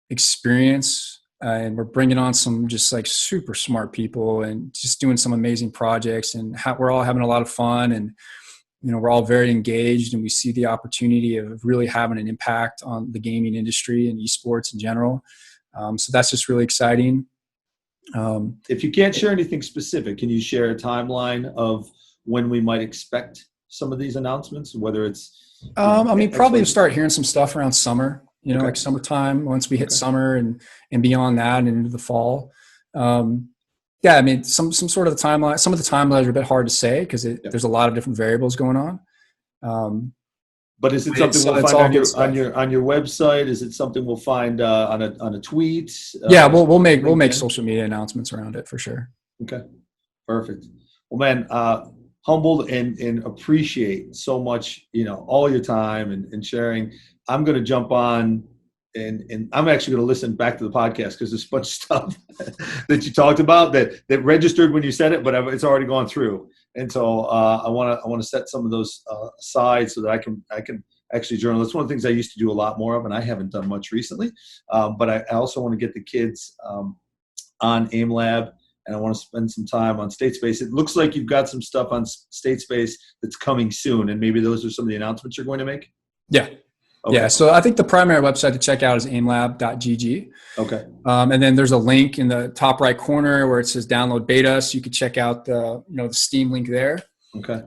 experience. And we're bringing on some just like super smart people and just doing some amazing projects, and we're all having a lot of fun, and, we're all very engaged, and we see the opportunity of really having an impact on the gaming industry and esports in general. So that's just really exciting. If you can't share anything specific, can you share a timeline of when we might expect some of these announcements, whether it's probably start hearing some stuff around summer, okay, like summertime, once we hit summer and beyond that and into the fall. Yeah, I mean, some sort of the timeline. Some of the timelines are a bit hard to say because there's a lot of different variables going on. But is it something we'll find on your website? Is it something we'll find on a tweet? Yeah, we'll make social media announcements around it for sure. Okay, perfect. Well, man, humbled and appreciate so much, all your time and sharing. I'm going to jump on and I'm actually going to listen back to the podcast because there's a bunch of stuff that you talked about that registered when you said it, but it's already gone through. And so I want to set some of those aside so that I can actually journal. That's one of the things I used to do a lot more of, and I haven't done much recently. But I also want to get the kids on AIM Lab, and I want to spend some time on Statespace. It looks like you've got some stuff on Statespace that's coming soon, and maybe those are some of the announcements you're going to make? Yeah. Okay. Yeah, so I think the primary website to check out is aimlab.gg. Okay. And then there's a link in the top right corner where it says download beta, so you can check out the Steam link there. Okay.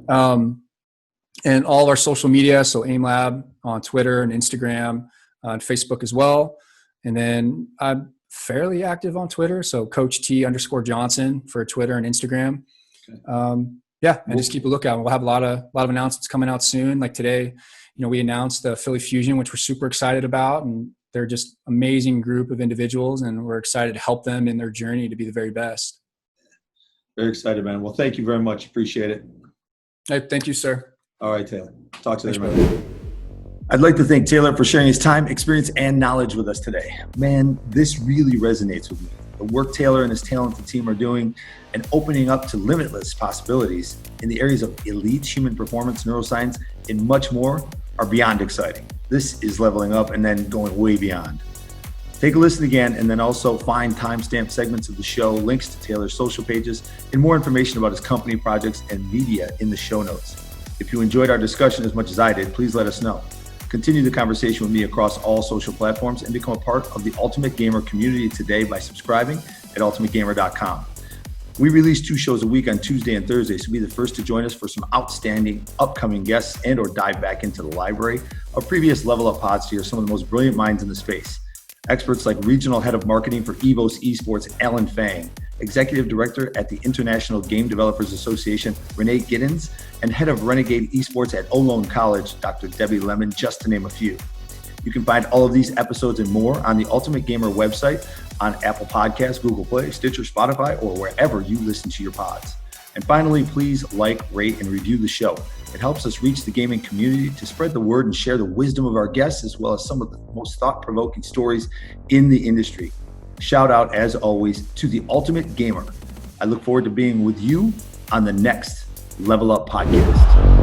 And all our social media, so AimLab on Twitter and Instagram, and Facebook as well. And then I'm fairly active on Twitter, so Coach T_Johnson for Twitter and Instagram. Okay. And just keep a lookout. We'll have a lot of announcements coming out soon. Like today, we announced the Philly Fusion, which we're super excited about, and they're just amazing group of individuals, and we're excited to help them in their journey to be the very best. Very excited, man. Well, thank you very much. Appreciate it. Hey, thank you, sir. All right, Taylor. Talk to you later, man. I'd like to thank Taylor for sharing his time, experience, and knowledge with us today. Man, this really resonates with me. The work Taylor and his talented team are doing and opening up to limitless possibilities in the areas of elite human performance, neuroscience, and much more are beyond exciting. This is leveling up and then going way beyond. Take a listen again, and then also find timestamp segments of the show, links to Taylor's social pages, and more information about his company, projects, and media in the show notes. If you enjoyed our discussion as much as I did, please let us know. Continue the conversation with me across all social platforms and become a part of the Ultimate Gamer community today by subscribing at ultimategamer.com. We release 2 shows a week on Tuesday and Thursday, so be the first to join us for some outstanding upcoming guests and or dive back into the library of previous Level Up pods to hear some of the most brilliant minds in the space. Experts like Regional Head of Marketing for EVOS Esports, Alan Fang, Executive Director at the International Game Developers Association, Renee Giddens, and Head of Renegade Esports at Olone College, Dr. Debbie Lemon, just to name a few. You can find all of these episodes and more on the Ultimate Gamer website, on Apple Podcasts, Google Play, Stitcher, Spotify, or wherever you listen to your pods. And finally, please like, rate, and review the show. It helps us reach the gaming community to spread the word and share the wisdom of our guests, as well as some of the most thought-provoking stories in the industry. Shout out, as always, to the Ultimate Gamer. I look forward to being with you on the next Level Up podcast.